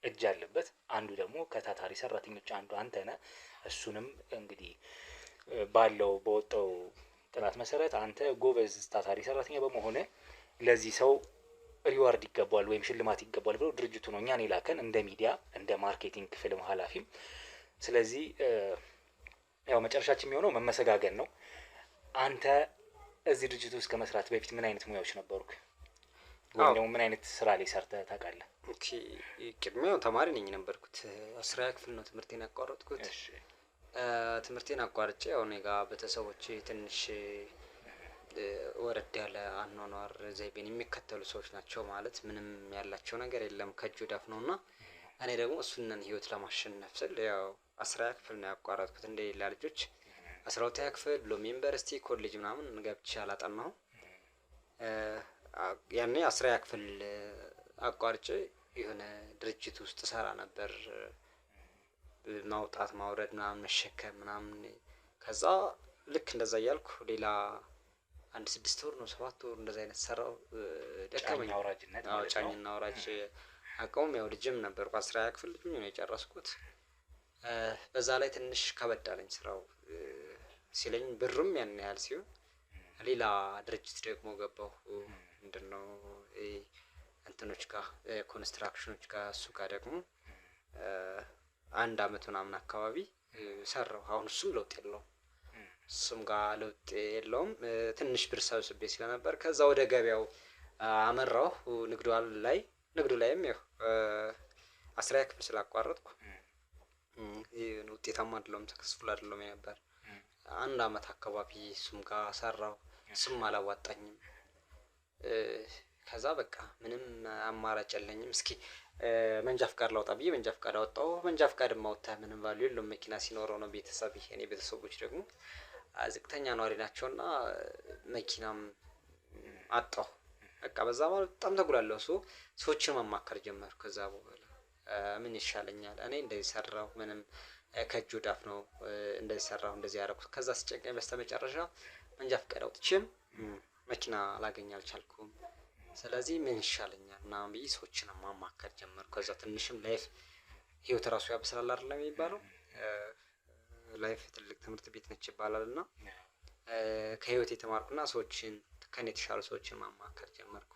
እጅ አለበት። አንዱ ደግሞ ከታታሪ ሰራተኞች አንዱ አንተ ነህ። እሱንም እንግዲህ በወጣው ጥናት መሰረት አንተ ጎበዝ ታታሪ ሰራተኛ በመሆነ ለዚህ ሰው ሪዋርድ ይገባዋል ወይም ሽልማት ይገባዋል ብሎ ድርጅቱ ነው እኛን የላከን እንደ ሚዲያ እንደ ማርኬቲንግ ክፍል ኃላፊም። ስለዚህ ያው መጨረሻችን የሚሆነው መመሰጋገን ነው። አንተ እዚህ ድርጅት ውስጥ ከመስራት በፊት ምን አይነት ሙያዎች ነበሩክ? ወይም ደግሞ ምን አይነት ስራ ላይ ሰርተህ ታውቃለህ? ኦኬ፣ ቅድሚያው ተማሪ ነኝ የነበርኩት። 10ኛ ክፍል ነው ትምህርቴን ያቋረጥኩት። ትምህርቴን አቋርጬ ያው እኔ ጋር ቤተሰቦቼ ትንሽ ወረድ ያለ አኗኗር ዘይቤን የሚከተሉ ሰዎች ናቸው። ማለት ምንም ያላቸው ነገር የለም ከእጅ ወዳፍ ነው። እና እኔ ደግሞ እሱንን ህይወት ለማሸነፍ ስል ያው 10ኛ ክፍል ነው ያቋረጥኩት እንደ ሌላ ልጆች። 12ኛ ክፍል ብሎም ዩኒቨርሲቲ ኮሌጅ ምናምን ገብቼ አላጠናሁም። ያኔ 10ኛ ክፍል አቋርጬ የሆነ ድርጅት ውስጥ ሰራ ነበር። ማውጣት ማውረድ ምናምን መሸከም ምናምን። ከዛ ልክ እንደዛ እያልኩ ሌላ 6 ወር ነው 7 ወር እንደዛ አይነት ሰራው። ደከመኝ። ጫኝና አውራጅ አቀውም ያው ልጅም ነበርኩ። 10ኛ ክፍል ልጅ ነው የጨረስኩት። በዛ ላይ ትንሽ ከበድ አለኝ ስራው ሲለኝ፣ ብሩም ያን ያህል ሲሆን ሌላ ድርጅት ደግሞ ገባሁ። ምንድነው እንትኖች ጋር ኮንስትራክሽኖች ጋር እሱ ጋር ደግሞ 1 አመት ምናምን አካባቢ ሰራው። አሁን እሱም ለውጥ የለውም። እሱም ጋር ለውጥ የለውም። ትንሽ ብር ሰብስቤ ስለነበር ከዛ ወደ ገበያው አመራሁ። ንግዱ ላይም ያው 10ኛ ክፍል ስላቋረጥኩ ውጤታማ አይደለሁም፣ ሰክሰስፉል አይደለሁም ነበር። 1 አመት አካባቢ እሱም ጋር ሰራሁ። እሱም አላዋጣኝም። ከዛ በቃ ምንም አማራጭ የለኝም። እስኪ መንጃ ፍቃድ ላውጣ ብዬ መንጃ ፍቃድ አወጣሁ። መንጃ ፍቃድ ማውጣት ምንም ቫልዩ የለውም፣ መኪና ሲኖረው ነው። የኔ ቤተሰቦች ደግሞ ዝቅተኛ ነዋሪ ናቸውና መኪናም አጣሁ። በቃ በዛ ማለት በጣም ተጉላለሁ። ሰዎችን ማማከር ጀመርኩ። ከዛ በኋላ ምን ይሻለኛል? እኔ እንደዚህ ሰራሁ፣ ምንም ከእጅ ወዳፍ ነው። እንደዚህ ሰራሁ፣ እንደዚህ ያደረኩት። ከዛ ሲጨንቀኝ በስተመጨረሻ መንጃ ፍቃድ አውጥቼም መኪና ላገኝ አልቻልኩም። ስለዚህ ምን ይሻለኛል ምናምን ብዬ ሰዎችን ማማከር ጀመርኩ። ከዛ ትንሽም ላይፍ ህይወት ራሱ ያበስላል አይደለም የሚባለው፣ ላይፍ ትልቅ ትምህርት ቤት ነች ይባላል። እና ከህይወት የተማርኩና ሰዎችን ከኔ የተሻሉ ሰዎችን ማማከር ጀመርኩ።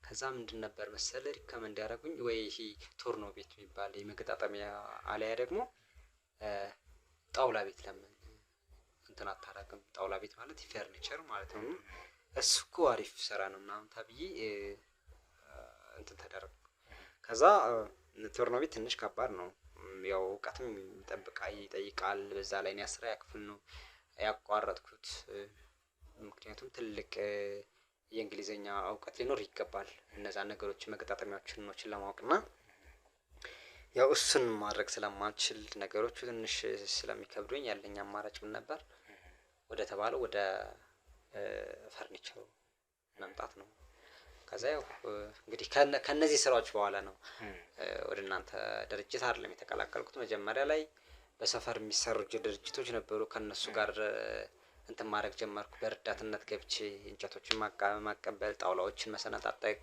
ከዛ ምንድን ነበር መሰለ ሪከመንድ ያደረጉኝ ወይ ይሄ ቶርኖ ቤት የሚባል የመገጣጠሚያ አለያ ደግሞ ጣውላ ቤት ለምን እንትን አታደርግም? ጣውላ ቤት ማለት ፈርኒቸር ማለት ነው። እሱ እኮ አሪፍ ስራ ነው ምናምን ተብዬ እንትን ተደረገ። ከዛ ቶርኖ ቤት ትንሽ ከባድ ነው፣ ያው እውቀትም ይጠይቃል። በዛ ላይ እኔ 10ኛ ክፍል ነው ያቋረጥኩት። ምክንያቱም ትልቅ የእንግሊዘኛ እውቀት ሊኖር ይገባል እነዛ ነገሮች መገጣጠሚያዎችን ለማወቅና ያው እሱን ማድረግ ስለማልችል ነገሮቹ ትንሽ ስለሚከብዱኝ ያለኝ አማራጭ ምን ነበር? ወደ ተባለው ወደ ፈርኒቸሩ መምጣት ነው። ከዛ ያው እንግዲህ ከነዚህ ስራዎች በኋላ ነው ወደ እናንተ ድርጅት አይደለም የተቀላቀልኩት። መጀመሪያ ላይ በሰፈር የሚሰሩ ድርጅቶች ነበሩ። ከነሱ ጋር እንትን ማድረግ ጀመርኩ። በረዳትነት ገብቼ እንጨቶችን ማቀበል፣ ጣውላዎችን መሰነጣጠቅ፣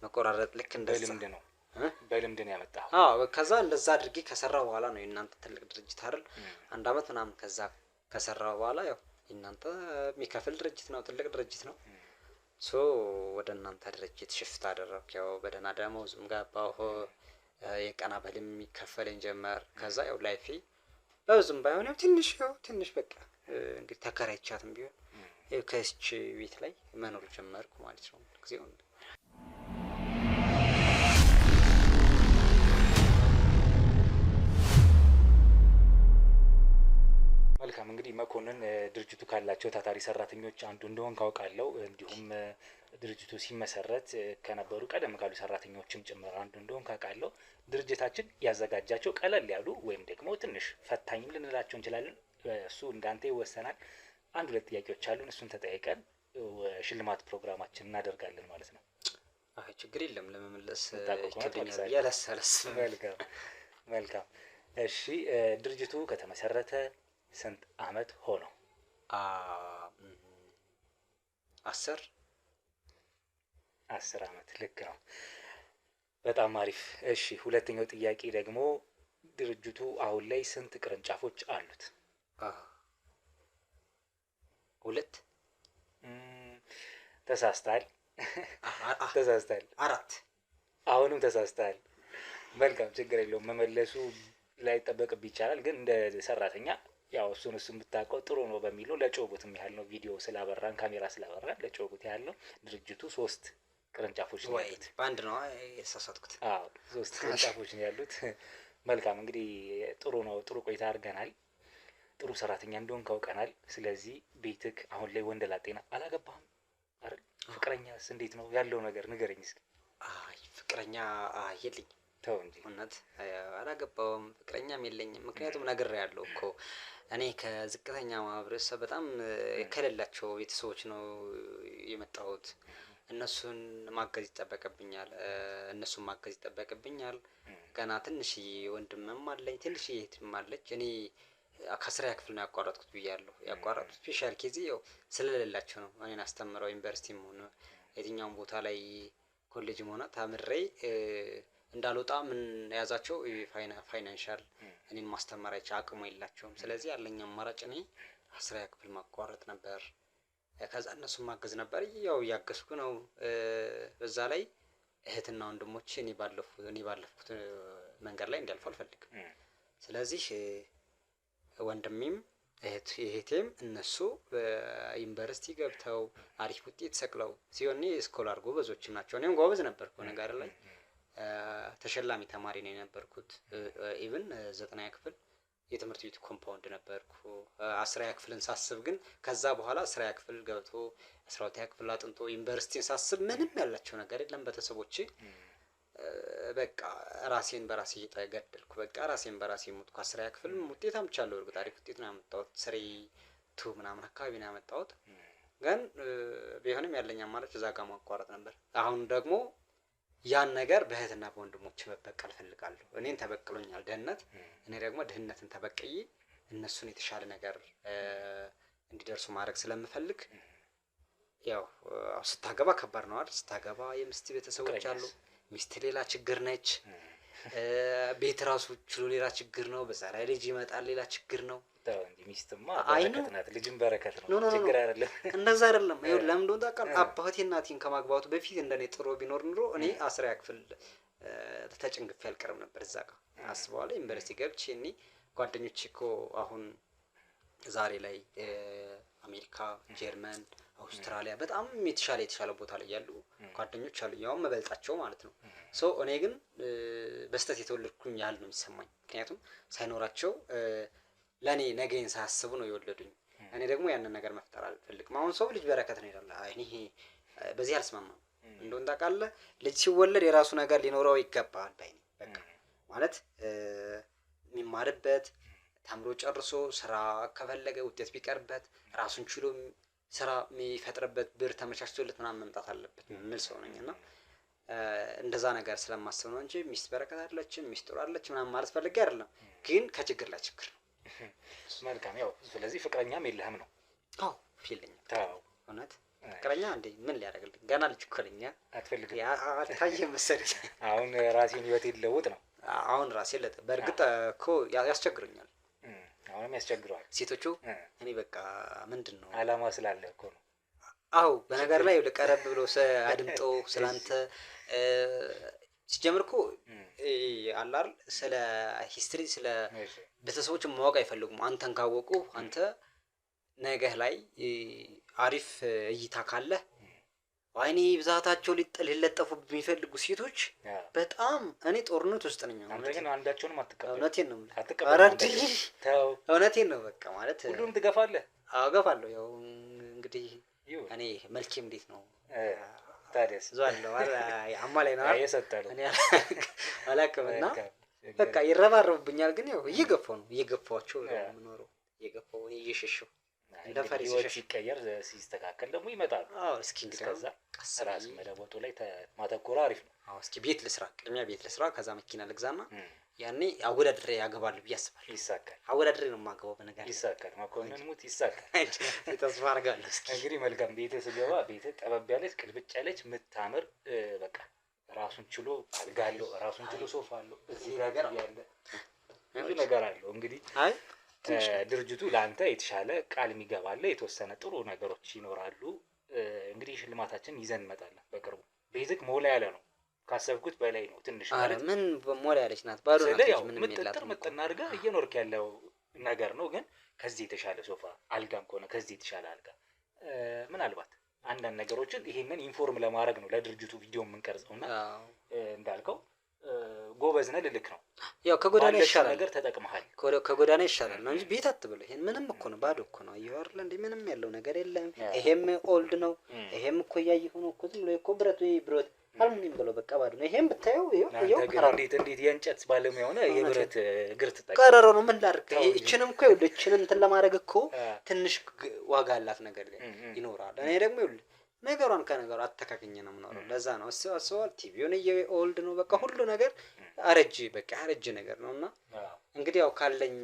መቆራረጥ። ልክ እንደዛ በልምድ ነው ያመጣው። ከዛ እንደዛ አድርጌ ከሰራው በኋላ ነው የእናንተ ትልቅ ድርጅት አይደል 1 አመት ምናምን ከዛ ከሰራው በኋላ ያው የእናንተ የሚከፍል ድርጅት ነው፣ ትልቅ ድርጅት ነው። ወደ እናንተ ድርጅት ሽፍት አደረኩ። ያው በደህና ደመወዝም ገባሁ። የቀን አበልም የሚከፈለኝ ጀመር። ከዛ ያው ላይፌ ብዙም ባይሆን ያው ትንሽ በቃ እንግዲህ ተከራይቻትም ቢሆን ያው ከስች ቤት ላይ መኖር ጀመርኩ ማለት ነው። ጊዜው መልካም። እንግዲህ መኮንን ድርጅቱ ካላቸው ታታሪ ሰራተኞች አንዱ እንደሆን ካውቃለሁ። እንዲሁም ድርጅቱ ሲመሰረት ከነበሩ ቀደም ካሉ ሰራተኞችም ጭምር አንዱ እንደሆን ካውቃለሁ። ድርጅታችን ያዘጋጃቸው ቀለል ያሉ ወይም ደግሞ ትንሽ ፈታኝም ልንላቸው እንችላለን፣ እሱ እንዳንተ ይወሰናል። 1-2 ጥያቄዎች አሉን። እሱን ተጠያይቀን ሽልማት ፕሮግራማችን እናደርጋለን ማለት ነው። ችግር የለም ለመመለስ ያለሰለስ። መልካም። እሺ ድርጅቱ ከተመሰረተ ስንት አመት ሆነው? 10 አመት። ልክ ነው። በጣም አሪፍ። እሺ ሁለተኛው ጥያቄ ደግሞ ድርጅቱ አሁን ላይ ስንት ቅርንጫፎች አሉት? 2 ተሳስተሃል። 4 አሁንም ተሳስተሃል። መልካም ችግር የለውም። መመለሱ ላይ ጠበቅብ ይቻላል፣ ግን እንደ ሰራተኛ ያው እሱን ብታውቀው ጥሩ ነው በሚለው ለጨውቡትም ያህል ነው። ቪዲዮ ስላበራን ካሜራ ስላበራን ለጨውቡት ያህል ነው። ድርጅቱ 3 ቅርንጫፎች ነው ያሉት። በአንድ ነው የተሳሳትኩት። 3 ቅርንጫፎች ነው ያሉት። መልካም እንግዲህ ጥሩ ነው። ጥሩ ቆይታ አድርገናል። ጥሩ ሰራተኛ እንደሆን ካውቀናል። ስለዚህ ቤትክ አሁን ላይ ወንደ ላጤና አላገባህም አይደል? ፍቅረኛስ እንዴት ነው ያለው ነገር ንገረኝ እስኪ። ፍቅረኛ የለኝም። ተው እንጂ። እውነት አላገባውም፣ ፍቅረኛም የለኝም። ምክንያቱም ነግሬያለሁ እኮ እኔ ከዝቅተኛ ማህበረሰብ በጣም ከሌላቸው ቤተሰቦች ነው የመጣሁት። እነሱን ማገዝ ይጠበቅብኛል። ገና ትንሽዬ ወንድምም አለኝ፣ ትንሽዬ እህትም አለች። እኔ ከ10ኛ ክፍል ነው ያቋረጥኩት ብያለሁ። ያቋረጥኩት ስፔሻል ኬዝ ያው ስለሌላቸው ነው። እኔን አስተምረው ዩኒቨርሲቲም ሆነ የትኛውም ቦታ ላይ ኮሌጅም ሆነ ተምሬ እንዳልወጣ ምን ያዛቸው ፋይናንሻል እኔን ማስተማሪያቸው አቅሙ የላቸውም። ስለዚህ ያለኝ አማራጭ እኔ 10ኛ ክፍል ማቋረጥ ነበር። ከዛ እነሱን ማገዝ ነበር። ያው እያገዝኩ ነው። በዛ ላይ እህትና ወንድሞቼ እኔ ባለፍኩት መንገድ ላይ እንዲያልፉ አልፈልግም። ስለዚህ ወንድሜም እህቴም እነሱ በዩኒቨርሲቲ ገብተው አሪፍ ውጤት ሰቅለው ሲሆን ስኮላር ጎበዞችም ናቸው። እኔም ጎበዝ ነበርኩ ነገር ላይ ተሸላሚ ተማሪ ነው የነበርኩት። ኢቭን 9ኛ ክፍል የትምህርት ቤት ኮምፓውንድ ነበርኩ። 10ኛ ክፍልን ሳስብ ግን ከዛ በኋላ 10ኛ ክፍል ገብቶ 12ኛ ክፍል አጥንቶ ዩኒቨርሲቲን ሳስብ ምንም ያላቸው ነገር የለም ቤተሰቦቼ። በቃ ራሴን በራሴ እየተገደልኩ በቃ ራሴን በራሴ ሞትኩ። 10ኛ ክፍል ውጤት አምጥቻለሁ። እርግጥ አሪፍ ውጤት ነው ያመጣሁት 3.2 ምናምን አካባቢ ነው ያመጣሁት። ግን ቢሆንም ያለኝ አማራጭ እዛ ጋር ማቋረጥ ነበር። አሁን ደግሞ ያን ነገር በእህትና በወንድሞች መበቀል ፈልጋለሁ። እኔን ተበቅሎኛል ድህነት፣ እኔ ደግሞ ድህነትን ተበቅዬ እነሱን የተሻለ ነገር እንዲደርሱ ማድረግ ስለምፈልግ ያው ስታገባ ከባድ ነው አይደል? ስታገባ የሚስት ቤተሰቦች አሉ። ሚስት ሌላ ችግር ነች። ቤት ራሱ ችሎ ሌላ ችግር ነው። በዛ ላይ ልጅ ይመጣል ሌላ ችግር ነው። ሚስትማ በረከት ናት፣ ልጅም በረከት ነው። ችግር አይደለም። እንደዛ አይደለም። ይኸውልህ ለምን እንደሆነ ታውቃለህ? አባቴ እናቴን ከማግባቱ በፊት እንደኔ ጥሩ ቢኖር ኑሮ እኔ 10ኛ ክፍል ተጨንግፌ አልቀርም ነበር። እዛ ጋር አስበዋለሁ። ዩኒቨርሲቲ ገብቼ እኔ ጓደኞቼ እኮ አሁን ዛሬ ላይ አሜሪካ፣ ጀርመን፣ አውስትራሊያ በጣም የተሻለ ቦታ ላይ ያሉ ጓደኞች አሉ። ያውም መበልጣቸው ማለት ነው። እኔ ግን በስተት የተወለድኩኝ ያህል ነው የሚሰማኝ። ምክንያቱም ሳይኖራቸው ለኔ ነገን ሳያስቡ ነው የወለዱኝ። እኔ ደግሞ ያንን ነገር መፍጠር አልፈልግም። አሁን ሰው ልጅ በረከት ነው ይላል። እኔ በዚህ አልስማማም። እንደውን ታውቃለህ ልጅ ሲወለድ የራሱ ነገር ሊኖረው ይገባል ባይ ነኝ። በቃ ማለት የሚማርበት ተምሮ ጨርሶ ስራ ከፈለገ ውጤት ቢቀርበት ራሱን ችሎ ስራ የሚፈጥርበት ብር ተመቻችቶለት ምናምን መምጣት አለበት ምን ሰው ነኝ እና እንደዛ ነገር ስለማስብ ነው እንጂ ሚስት በረከት አይደለችም ሚስት ጥሩ አይደለች ምናምን ማለት ፈልጌ አይደለም። ግን ከችግር ላይ ችግር ነው። መልካም ያው ስለዚህ ፍቅረኛም የለህም ነው? አዎ የለኝም። ታው እውነት ፍቅረኛ እንዴ ምን ሊያደርግልኝ? ገና ልጅ እኮ ነኝ። አትፈልግም? አልታየም መሰለኝ። አሁን ራሴን ህይወቴን ልለውጥ ነው። አሁን ራሴን ልለውጥ በእርግጥ እኮ ያስቸግሩኛል። አሁንም ያስቸግረዋል ሴቶቹ። እኔ በቃ ምንድነው አላማ ስላለ እኮ ነው። አዎ በነገር ላይ ለቀረብ ብሎ አድምጦ ስላንተ ሲጀምር እኮ አላር ስለ ሂስትሪ ስለ ቤተሰቦች ማወቅ አይፈልጉም። አንተን ካወቁ አንተ ነገህ ላይ አሪፍ እይታ ካለ ወይኔ ብዛታቸው ሊለጠፉ የሚፈልጉ ሴቶች በጣም እኔ ጦርነት ውስጥ ነኝ። አንተ ግን አንዳቸውንም አትቀበል። እውነቴን ነው አትቀበል። ተው እውነቴን ነው በቃ ማለት ሁሉንም ትገፋለህ። አዎ ገፋለሁ። ያው እንግዲህ እኔ መልኬም እንዴት ነው ታዲያስ ዟለው አማላይ ነው አይሰጣሉ እኔ አላውቅምና በቃ ይረባረቡብኛል። ግን ያው እየገፋቸው ነው የምኖረው። እየገፋው እኔ እየሸሸው እንደ ፈሪስ ሲቀየር ሲስተካከል ደግሞ ይመጣሉ። አዎ እስኪ እንግዲህ ከዛ ራስ መለወጡ ላይ ማተኮር አሪፍ ነው። አዎ እስኪ ቤት ልስራ፣ ቅድሚያ ቤት ልስራ፣ ከዛ መኪና ልግዛና ያኔ አወዳድሬ ያገባለሁ ብዬ አስባለሁ። ይሳካል። አወዳድሬ ነው የማገባው። በነገር ይሳካል። መኮንን ሙት ይሳካል። ተስፋ አደርጋለሁ። እስኪ እንግዲህ መልካም ቤትህ ስገባ ቤትህ ጠበብ ያለች ቅልብጭ ያለች የምታምር በቃ ራሱን ችሎ አልጋ አለው፣ ራሱን ችሎ ሶፋ አለው፣ እዚህ ነገር ያለ ብዙ ነገር አለው። እንግዲህ አይ ድርጅቱ ለአንተ የተሻለ ቃል የሚገባለ የተወሰነ ጥሩ ነገሮች ይኖራሉ። እንግዲህ ሽልማታችን ይዘን እንመጣለን በቅርቡ። ቤትህ ሞላ ያለ ነው ካሰብኩት በላይ ነው። ትንሽ ማለት ምን ሞላ ያለች ናት ባዶ ናት። ምን ምጥጥር ምጥና አድርጋ እየኖርክ ያለው ነገር ነው። ግን ከዚህ የተሻለ ሶፋ አልጋም ከሆነ ከዚህ የተሻለ አልጋ ምናልባት አንዳንድ ነገሮችን ይሄንን ኢንፎርም ለማድረግ ነው ለድርጅቱ ቪዲዮ የምንቀርጸውና እንዳልከው ጎበዝ ነህ ልልክ ነው። ያው ከጎዳና ይሻላል ነገር ተጠቅመሃል። ከጎዳና ይሻላል ነው እንጂ ቤት አትበለው። ይሄን ምንም እኮ ነው ባዶ እኮ ነው። አየሁ አይደል እንዴ ምንም ያለው ነገር የለም። ይሄም ኦልድ ነው። ይሄም እኮ ያየሁ ነው እኮ ዝም ብሎ እኮ ብረት አልሙኒየም ብለው በቃ ባዶ ነው። ይሄም ብታየው ይሄው ቀረሮ እንዴት የእንጨት ባለሙያ ሆነ የብረት እግር ትጠቀም ቀረሮ ነው። ምን ላድርግ? እቺንም እኮ ይኸውልህ እቺንም እንትን ለማድረግ እኮ ትንሽ ዋጋ አላት ነገር ይኖራል። እኔ ደግሞ ይኸውልህ ነገሯን ከነገሩ አተካክኘ ነው የምኖረው። ለዛ ነው አስዋል ቲቪውን ኦልድ ነው በቃ ሁሉ ነገር አረጅ በቃ አረጅ ነገር ነውና እንግዲህ ያው ካለኝ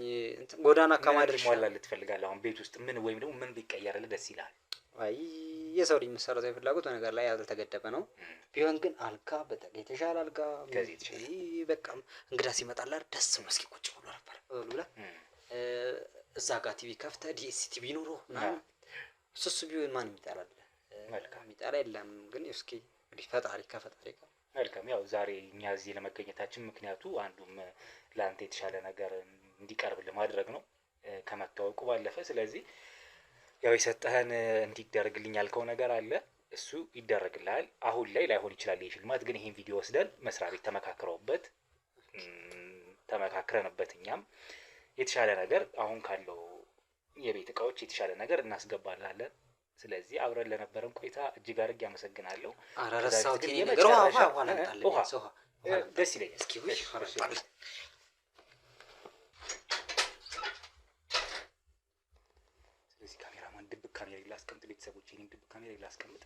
ጎዳና ከማድረግ ሞላ ልትፈልጋለህ። አሁን ቤት ውስጥ ምን ወይም ደግሞ ምን ቢቀየርልህ ደስ ይላል? አይ የሰው ልጅ መሰረታዊ ፍላጎት ነገር ላይ ያልተገደበ ነው። ቢሆን ግን አልጋ በጣም የተሻለ አልጋ ከዚህ በቃ እንግዳ ሲመጣላ ደስ ነው እስኪ ቁጭ ብሎ ነበር ብለህ እዛ ጋር ቲቪ ከፍተህ ዲኤስቲቪ ኑሮ ምናምን እሱ ቢሆን ማን ይጣላል? መልካም ይጣላ የለም። ግን እስኪ እንግዲህ ፈጣሪ ከፈጣሪ ጋር መልካም። ያው ዛሬ እኛ እዚህ ለመገኘታችን ምክንያቱ አንዱም ለአንተ የተሻለ ነገር እንዲቀርብ ለማድረግ ነው። ከመታወቁ ባለፈ። ስለዚህ ያው የሰጠህን እንዲደረግልኝ ያልከው ነገር አለ፣ እሱ ይደረግልሃል። አሁን ላይ ላይሆን ይችላል ይህ ሽልማት፣ ግን ይሄን ቪዲዮ ወስደን መስሪያ ቤት ተመካክረንበት እኛም የተሻለ ነገር አሁን ካለው የቤት እቃዎች የተሻለ ነገር እናስገባላለን። ስለዚህ አብረን ለነበረን ቆይታ እጅግ አድርጌ አመሰግናለሁ። አራራሳው ደስ ይለኛል። እስኪ ስለዚህ ካሜራማን ድብቅ ካሜራ ላስቀምጥ፣ ቤተሰቦች ይሄን ድብቅ ካሜራ ላስቀምጥ።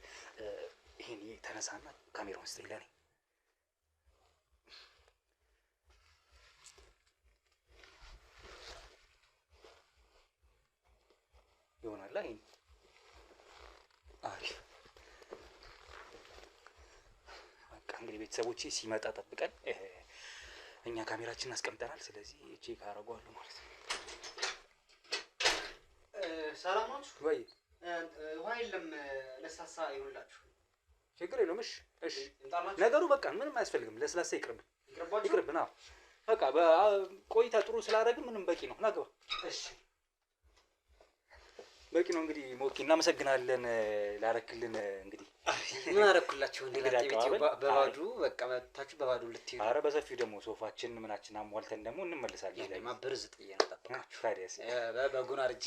ይሄን ተነሳና ካሜራውን ስጠኝ ለኔ። ይሆናል ይሄን አሪፍ። በቃ እንግዲህ ቤተሰቦቼ ሲመጣ ጠብቀን እኛ ካሜራችንን አስቀምጠናል። ስለዚህ ቼክ አደርገዋለሁ ማለት ነው። ሰላም ናችሁ ወይ? ውሃ የለም፣ ለስላሳ ይሁንላችሁ። ችግር የለውም። እሺ ነገሩ በቃ ምንም አያስፈልግም። ለስላሳ ይቅርብን። አዎ በቃ ቆይታ ጥሩ ስላደረግን ምንም በቂ ነው። ናግባ። እሺ በቂ ነው። እንግዲህ ሞኪ እናመሰግናለን ላረክልን። እንግዲህ ምን አረኩላችሁ? በባዶ በቃ መታችሁ በባዶ ልትሄዱ። ኧረ በሰፊው ደግሞ ሶፋችን ምናችን አሟልተን ደግሞ እንመልሳለን። ያኔማ ብርዝ ጥዬ ነው ጠብቃችሁ። ታዲያስ በጉን አርጄ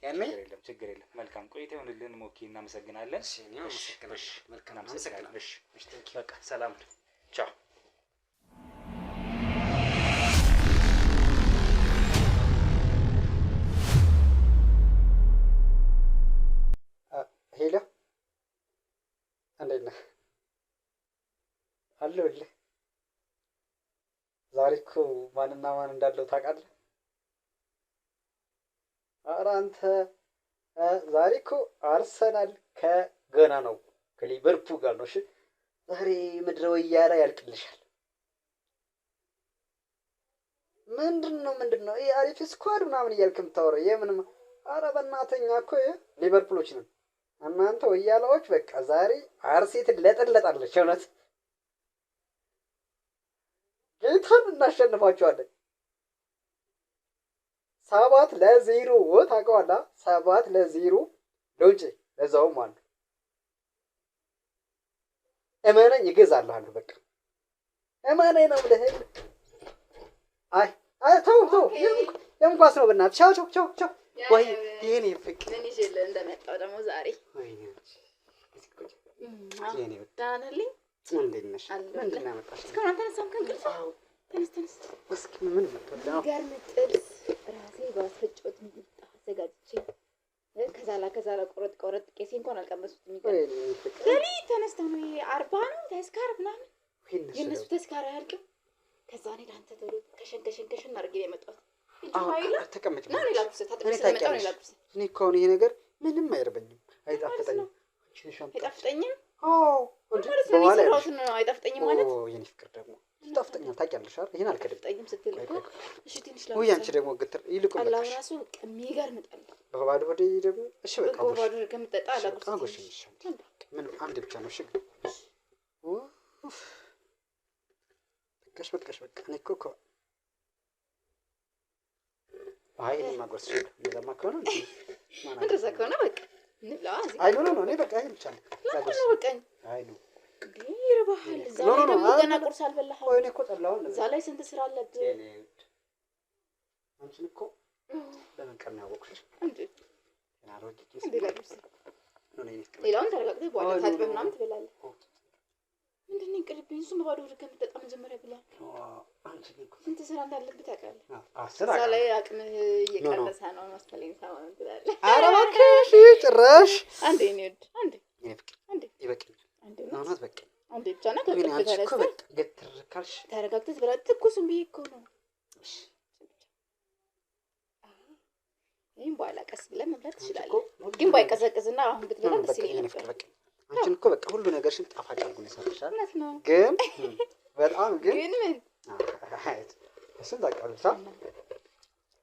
ያኔ ችግር የለም። መልካም ቆይታ ይሁንልን ሞኪ፣ እናመሰግናለን። እሺ እኔ አመሰግናለሁ። መልካም አመሰግናለሁ። እሺ በቃ ሰላም፣ ቻው። ሄሎ እንዴት ነህ? አለሁልህ። ዛሬ እኮ ማንና ማን እንዳለው ታውቃለህ? ኧረ አንተ ዛሬ እኮ አርሰናል ከገና ነው ከሊቨርፑል ጋር ነው። እሺ ዛሬ ምድረ ወያላ ያልቅልሻል። ምንድን ነው ይሄ አሪፍ ስኳድ ምናምን እያልክ የምታወራው የምንም? ኧረ በእናትህ እኛ እኮ ሊቨርፑሎች ነን። እናንተ ወያላዎች በቃ ዛሬ አርሴትን ለጠለጣለች። እውነት ጌታን እናሸንፋቸዋለን። 7-0 ታውቀዋለህ? 7-0 ሎንጭ ለዛውም አሉ። እመነኝ እገዛልሃለሁ። በቃ እመነኝ ነው ብለህ ተው የምኳስ ነው በእናትህ። ቻው ወይ ይሄኔ ፍቅር ምን ይዤልህ እንደመጣሁ ደግሞ ዛሬ ደህና ነህልኝ? እንዴት ነሽ? ምንድን ነው ያመጣሽው? እስካሁን አልተነሳም ከእንቅልፍ? ተነስ። እስኪ ምን መጣ? የሚገርም ጥብስ ራሴ ባስፈጨሁት ሚጥሚጣ አዘጋጅቼ ከዛላ ቆረጥ ቄሴ እንኳን አልቀመሱትም። ገሊ ተነስታ ነው 40 ነው ተስካር ምናምን የእነሱ ተስካር አያልቅም። ከዛ እኔ ለአንተ ቶሎ ከሸንከሸን አድርጌ ነው የመጣሁት። ተቀመጭ። እኔ እኮ አሁን ይሄ ነገር ምንም አይረበኝም፣ አይጣፍጠኝም። አይጣፍጠኝም? በኋላ አይጣፍጠኝም ማለት የኔ ፍቅር ደግሞ ይጣፍጠኛል። ታውቂያለሽ አይደል? ይሄን አልከድም ስትል እኮ እሺ ትንሽ ላውራ። ወይ አንቺ ደግሞ ግትር ይልቁም አላህ ራሱ የሚገርም ጣል በባዶ ሆዴ ደግሞ እሺ በቃ በባዶ ከምጠጣ አላጉስ ምን አንድ ብቻ ነው። እሺ በቃሽ በቃ እኔ እኮ አይ እኔ ማጎርስ ይችላል። እንደዛማ ከሆነ እንደዛ ከሆነ በቃ እንብላ። አይ ኖ እኔ በቃ ይሄን ብቻ ነው ማጎርስ ነው በቃ። አይ ኖ ይርባሃል። ዛሬ ደግሞ ገና ቁርስ አልበላህም። ወይ እኔ እኮ ጠላሁን። እዛ ላይ ስንት ስራ አለብህ? አንቺን እኮ በምን ቀን ነው ያወቅሽሽ? ሌላውን ተረጋግተህ በኋላ ታጥበህ ምናምን ትበላለህ። ምንድን ነው ይቅርብኝ። እሱም በባዶ ሆድ ከምትጠጣ መጀመሪያ ብላ። ስንት ስራ እንዳለብህ ታውቃለህ። እዛ ላይ አቅምህ እየቀነሰ ነው መሰለኝ። ሳማን ትላለህ። ኧረ እባክሽ ጭራሽ አንዴ ነው ይወድ አንዴ ይበቃኛል። እውነት በቃ አንዴ ብቻ ነው ከቅርብ ገትርካልሽ። ተረጋግተህ ትበላለህ። ትኩሱን ብዬሽ እኮ ነው። ይሄን በኋላ ቀስ ብለህ መብላት ትችላለህ፣ ግን ባይቀዘቅዝና አሁን ብትበላ ደስ ይለኝ ነበር። አንቺን እኮ በቃ ሁሉ ነገርሽን ጣፋጭ አድርጎ ነው የሰራሻል። እውነት ነው ግን በጣም ግን ምን እሱን ታውቂያለሽ?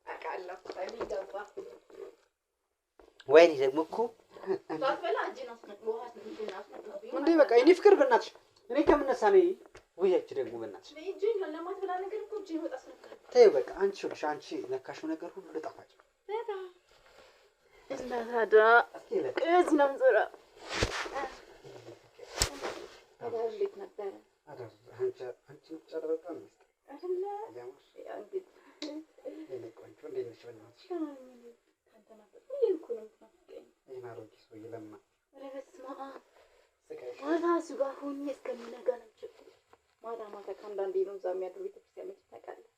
አውቃለሁ። በሚገባ ወይኔ ደግሞ እኮ ባትበላ እንጂ ነው እንዴ በቃ የእኔ ፍቅር በእናትሽ እኔ ከምነሳ ነኝ። ውያች ደግሞ በእናትሽ እጅን ለማትበላ ነገር እኮ እጅን ወጣ ስለካ ተይው በቃ አንቺ ነካሽው ነገር ሁሉ ጣፋጭ ነው። እና ታዲያ እዚህ ነው የምዞረው። አዳር እንዴት ነበረ? አንቺ ጨረቃ ነው አይደለ? ያው እንግዲህ የኔ ቆንጆ እንዴት ነሽ? በእናትሽ ካንተ ናፈቀኝ እኮ ነው የምትናፍቀኝ። ይሄን አሮጌ ሰውዬ ለማ ኧረ በስመ አብ ማታ እሱ ጋር ሆኜ እስከሚነጋ ነው የምቸኩለው። ማታ ከአንዳንዴ ነው እዛ የሚያድሩ ቤተክርስቲያን መች ታውቃለህ?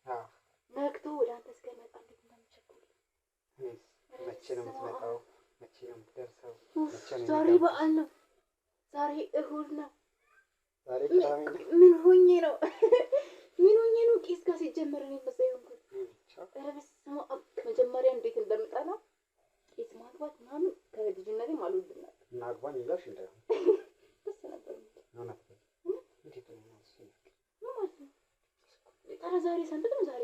ነግቶ ወደ አንተ እስከመጣ እንዴት እንደምቸኩል። መቼ ነው የምትመጣው? መቼ ነው የምትደርሰው? ዛሬ በዓል ነው። ዛሬ እሁድ ነው። ዛሬ ቅዳሜ ነው። ምን ሆኜ ነው ቄስ ጋር ሲጀመር እኔ በዛ ይሆንኩት። ኧረ በስመ አብ መጀመሪያ እንዴት እንደምጠላ ቄስ ማግባት ምናምን ከልጅነቴም አልወድም ነበር። እናግባኝ ይላሽ እንዳይሆን ደስ ነበር። እውነት ነው። እንዴት ነው ነው ታዲያ ዛሬ ሰንበት ነው። ዛሬ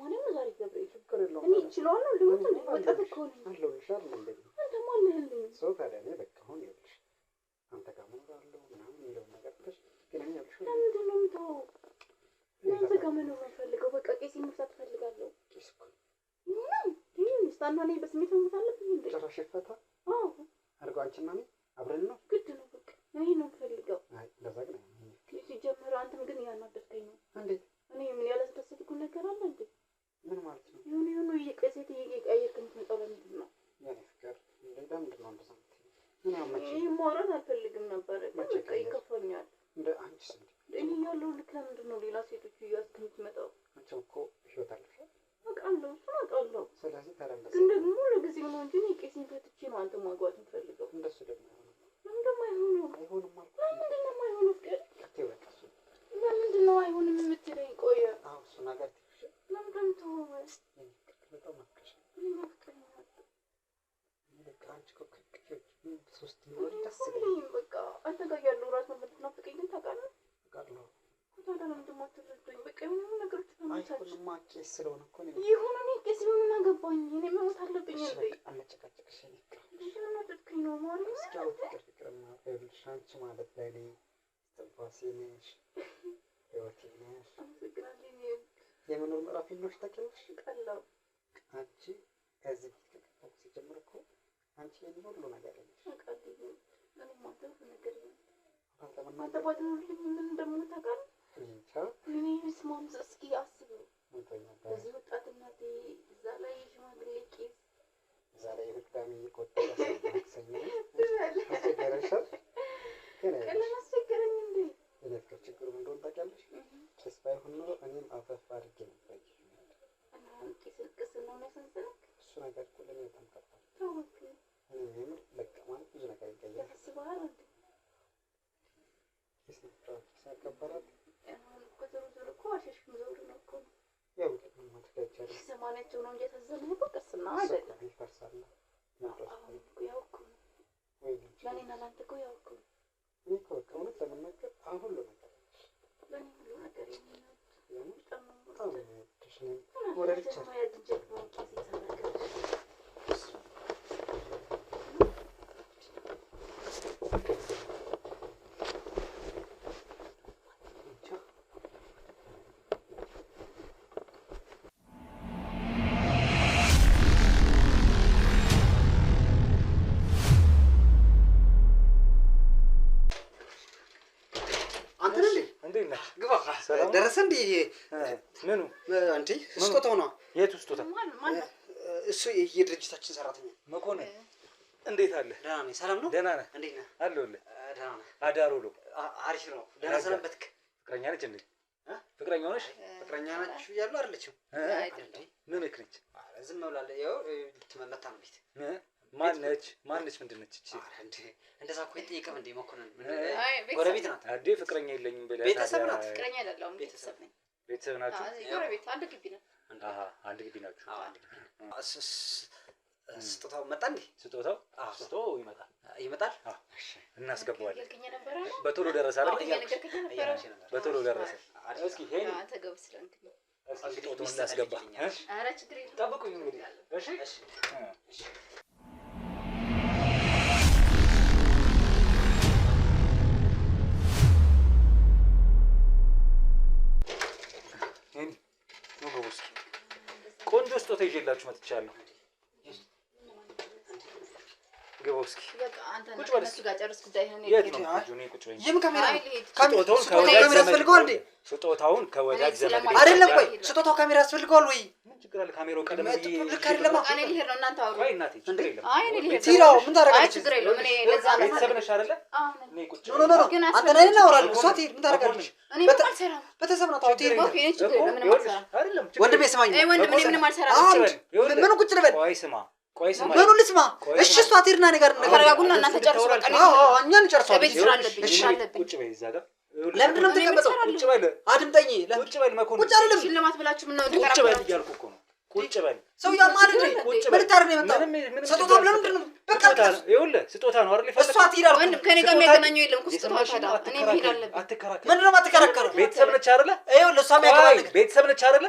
ማርያም ነው። ዛሬ ገብርኤል ችግር የለውም። እኔ እችለዋለሁ። ልሞት ነው ወጣት እኮ ነኝ። አለሁልሽ አይደል እንዴ? አንተማ አለህልኝ። ሰው ታዲያ እኔ በቃ አሁን ይኸውልሽ አንተ ጋር እኖራለሁ ምናምን የሚለውን ነገር ብለሽ ግን እኔ ይኸውልሽ ለምንድን ነው የምተወው? እናንተ ጋር መኖር የምፈልገው በቃ ቄሴን መፍታት እፈልጋለሁ። ቄስ እኮ ሚስታና እኔ በስሜት መሞት አለብኝ እንዴ? ጭራሽ ይፈታ አዎ አድርገው አንቺና እኔ አብረን ነው ግድ ነው። በቃ እኔ ነው የምፈልገው። አይ ለዛ ግን ሲጀመር አንተም ግን እያናደድከኝ ነው። እንዴት እኔ ምን ያላስደሰትኩ ነገር አለ እንዴ? ምን ማለት ነው? የሆነ ቄሴት እየቀያየርክ የምትመጣው ለምንድን ነው? የእኔ ፍቅር ለምንድን ነው እንደዛ የምትይኝ? ምን ያመች ይህ ማውራት አልፈልግም ነበር ግን በቃ ይከፋኛል። እንደ አንቺስ እኔ ያለው ልክ ለምንድን ነው ሌላ ሴቶች እያስክ የምትመጣው? አንቺም እኮ ህይወት አለሽ አውቃለሁ፣ እሱን አውቃለሁ። ስለዚህ ተረምበስ ግን ደግሞ ለጊዜው ነው እንጂ እኔ ቄሴን ፈትቼ ነው አንተ ማግባት የምፈልገው። እንደሱ ደግሞ ለምንድን ነው አይሆንም? አይሆንም አልኩ። ለምንድን ነው የማይሆነው? ፍቅር ከቴው በቃ እሱ ለምንድን ነው አይሆንም የምትለኝ? ቆየ አዎ እሱ ነገር ትይሽ ለምንድን ነው የምትሆነው? በጣም አፍቀሽ እኔ ናፍቀኸኛል። በቃ አንቺ እኮ ሶስት ወር ደስ ይለኛል። በቃ አንተ ጋር ያለው ራስ ነው የምትናፍቀኝ ግን ታውቃለህ? አውቃለሁ። ታዲያ ለምንድን ነው የማትረዳኝ? በቃ የሆኑ ነገሮች ተመቻች። አይሆንማ ቄስ ስለሆነ እኮ ነው። ይሁን እኔ ቄስ ምን አገባኝ? እኔ መሞት አለብኝ እንዴ? አነጨቃጨቅሽ እኔ ለምን አደረግከኝ ነው ማለት ነው? እስኪ አሁን ፍቅርና ይኸውልሽ አንቺ ማለት ለእኔ እስትንፋሴ ነሽ፣ ህይወቴ ነሽ። አመሰግናለሁ። የመኖር ምዕራፍ ነሽ ታውቂያለሽ። ቀላው አንቺ ከዚህ ፊት ከጠፋሁ ሲጀምር እኮ አንቺ የኔ ሁሉ ነገር ነሽ። አውቃለሁ። እኔ ማተው ነገር ነው። አንተ አንተ ባትኖርልኝ ምን እንደምሆን ታውቃለህ? እንጃ እኔ ስማም እስኪ አስበው። እንተኛ በዚህ ወጣትነቴ እዛ ላይ ሽማግሌ ቄስ እዛ ላይ ድጋሚ ቆጠረ ሰኝ አስቸገረሻል። ቀላል አስቸገረኝ እንዴ? እኔ ፍቅር ችግሩ ምን እንደሆነ ታውቂያለሽ? ቄስ ባይሆን ኖሮ እኔም አፈፍ አድርጌ ነበር። ቄስ ነው የሚያሳዝነው። እሱ ነገር እኮ ለእኔ በጣም ከባድ ታወቅ እኔ የምር በቃ ማለት ብዙ ነገር ይቀየራል። ያስባል እንዴ? ቄስ ነው ያከበራል። ዞሮ ዞሮ እኮ አሸሽም ዞር ነው እኮ ያው ምን ማትከቻለ ሰማንያቸው ነው እንጂ የተዘመነ በቀስና አይደለም ይፈርሳል። ያው እኮ ለእኔና ለአንተ እኮ ያው እኮ እኔ እኮ በቃ እውነት ለመናገር አሁን ሁሉ ነገር ለእኔ ሁሉ ነገር በጣም ወረድቻ ደረሰ እንዴ? ምኑ አንቺ ስጦታው ነው? የቱ ስጦታ? እሱ የድርጅታችን ሰራተኛ መኮንን። እንዴት አለ? ደህና ነኝ። ሰላም ነው? ደህና ነህ? እንዴት ነህ? አለሁልህ። ደህና ነህ? አዳር ውሎ አሪፍ ነው። ደህና ሰነበትክ? ፍቅረኛ ነች እንዴ? ፍቅረኛ ሆነሽ? ፍቅረኛ ናችሁ ያሉ አይደለችም? ምን ነች? ዝም ብላለች። ያው ልትመታ ነው ቤት። ማነች? ምንድን ነች እቺ? እንደዛ እኮ ይጠይቅም እንዴ መኮንን? ጎረቤት ናት። አዴ ፍቅረኛ የለኝም ብለህ ቤተሰብ ናት። ፍቅረኛ አይደለም፣ ቤተሰብ ነኝ። ቤተሰብ ናችሁ? ጎረቤት አንድ ግቢ ነው። አንድ ግቢ ናችሁ? አንድ ግቢ። ስጦታው መጣ እንዴ? ስጦታው ይመጣል። እሺ እናስገባዋለን። በቶሎ ደረሰ አይደል? በቶሎ ደረሰ። እስኪ ሄኒ አንተ ገብስ ስለንክ ስጦታውን እናስገባ። ኧረ ችግር የለም። ጠብቁኝ እንግዲህ። እሺ ቆንጆ ስጦታ ይዤላችሁ መጥቻለሁ። ግባው እስኪ በቃ አንተ እነሱ ጋር ጨርስ ጉዳይ ነው። ይም ካሜራ ስጦታውን ከወዳጅ ዘመድ አይደለም። ቆይ ስጦታው ካሜራ ያስፈልገዋል ወይ? ምን ችግር አለ? ካሜራው ቀደም ልክ አይደለም። እኔ ልሄድ ነው እናንተ አውሩ። ወይ እናቴ ችግር የለም። አይ እኔ ልሄድ ነው። ቲራው ምን ታረጋለች? አይ ችግር የለም። እኔ ለዛ ነው ቤተሰብ ነሽ አይደለ? እኔ ቁጭ አንተ ነህ እናወራለን። እሷ ትሄድ ምን ታረጋለች? እኔ ምንም አልሰራም። ቤተሰብ ነው ታውቲ ኦኬ እኔ ችግር የለም። ምንም አልሰራም። አይደለም ወንድሜ ስማኝ። አይ ወንድሜ እኔ ምንም አልሰራም። ምን ቁጭ ልበል? ቆይ ስማ ምኑ ልስማ? እሺ እሷ ትሄድና እኔ ጋር ተረጋጉና እናንተ ጨርሱ። በቃ እኛ እንጨርሳለን። ቤት ስራ አለብኝ። እሺ ቁጭ በይ እዛ ጋር ለምንድን ነው የምትቀመጠው? ቁጭ በል አድምጠኝ። ቁጭ በል መኮንን ቁጭ አይደለም ሽልማት ብላችሁ ምን ነው ቁጭ በል እያልኩ እኮ ነው። ቁጭ በል ሰውዬው ማለት ነው። ምን ልታደርግ ነው የመጣው? ስጦታ ለምንድን ነው? በቃ ይኸውልህ ስጦታ ነው አይደል? እሷ ትሄዳለች። ወንድም ከኔ ጋር የሚያገናኘው የለም እኮ ስጦታ ታዲያ እኔ መሄድ አለብኝ። አትከራከር። ምንድን ነው የማትከራከረው? ቤተሰብ ነች አይደለ? ይኸውልህ እሷ የሚያገባን ነገር ቤተሰብ ነች አይደለ?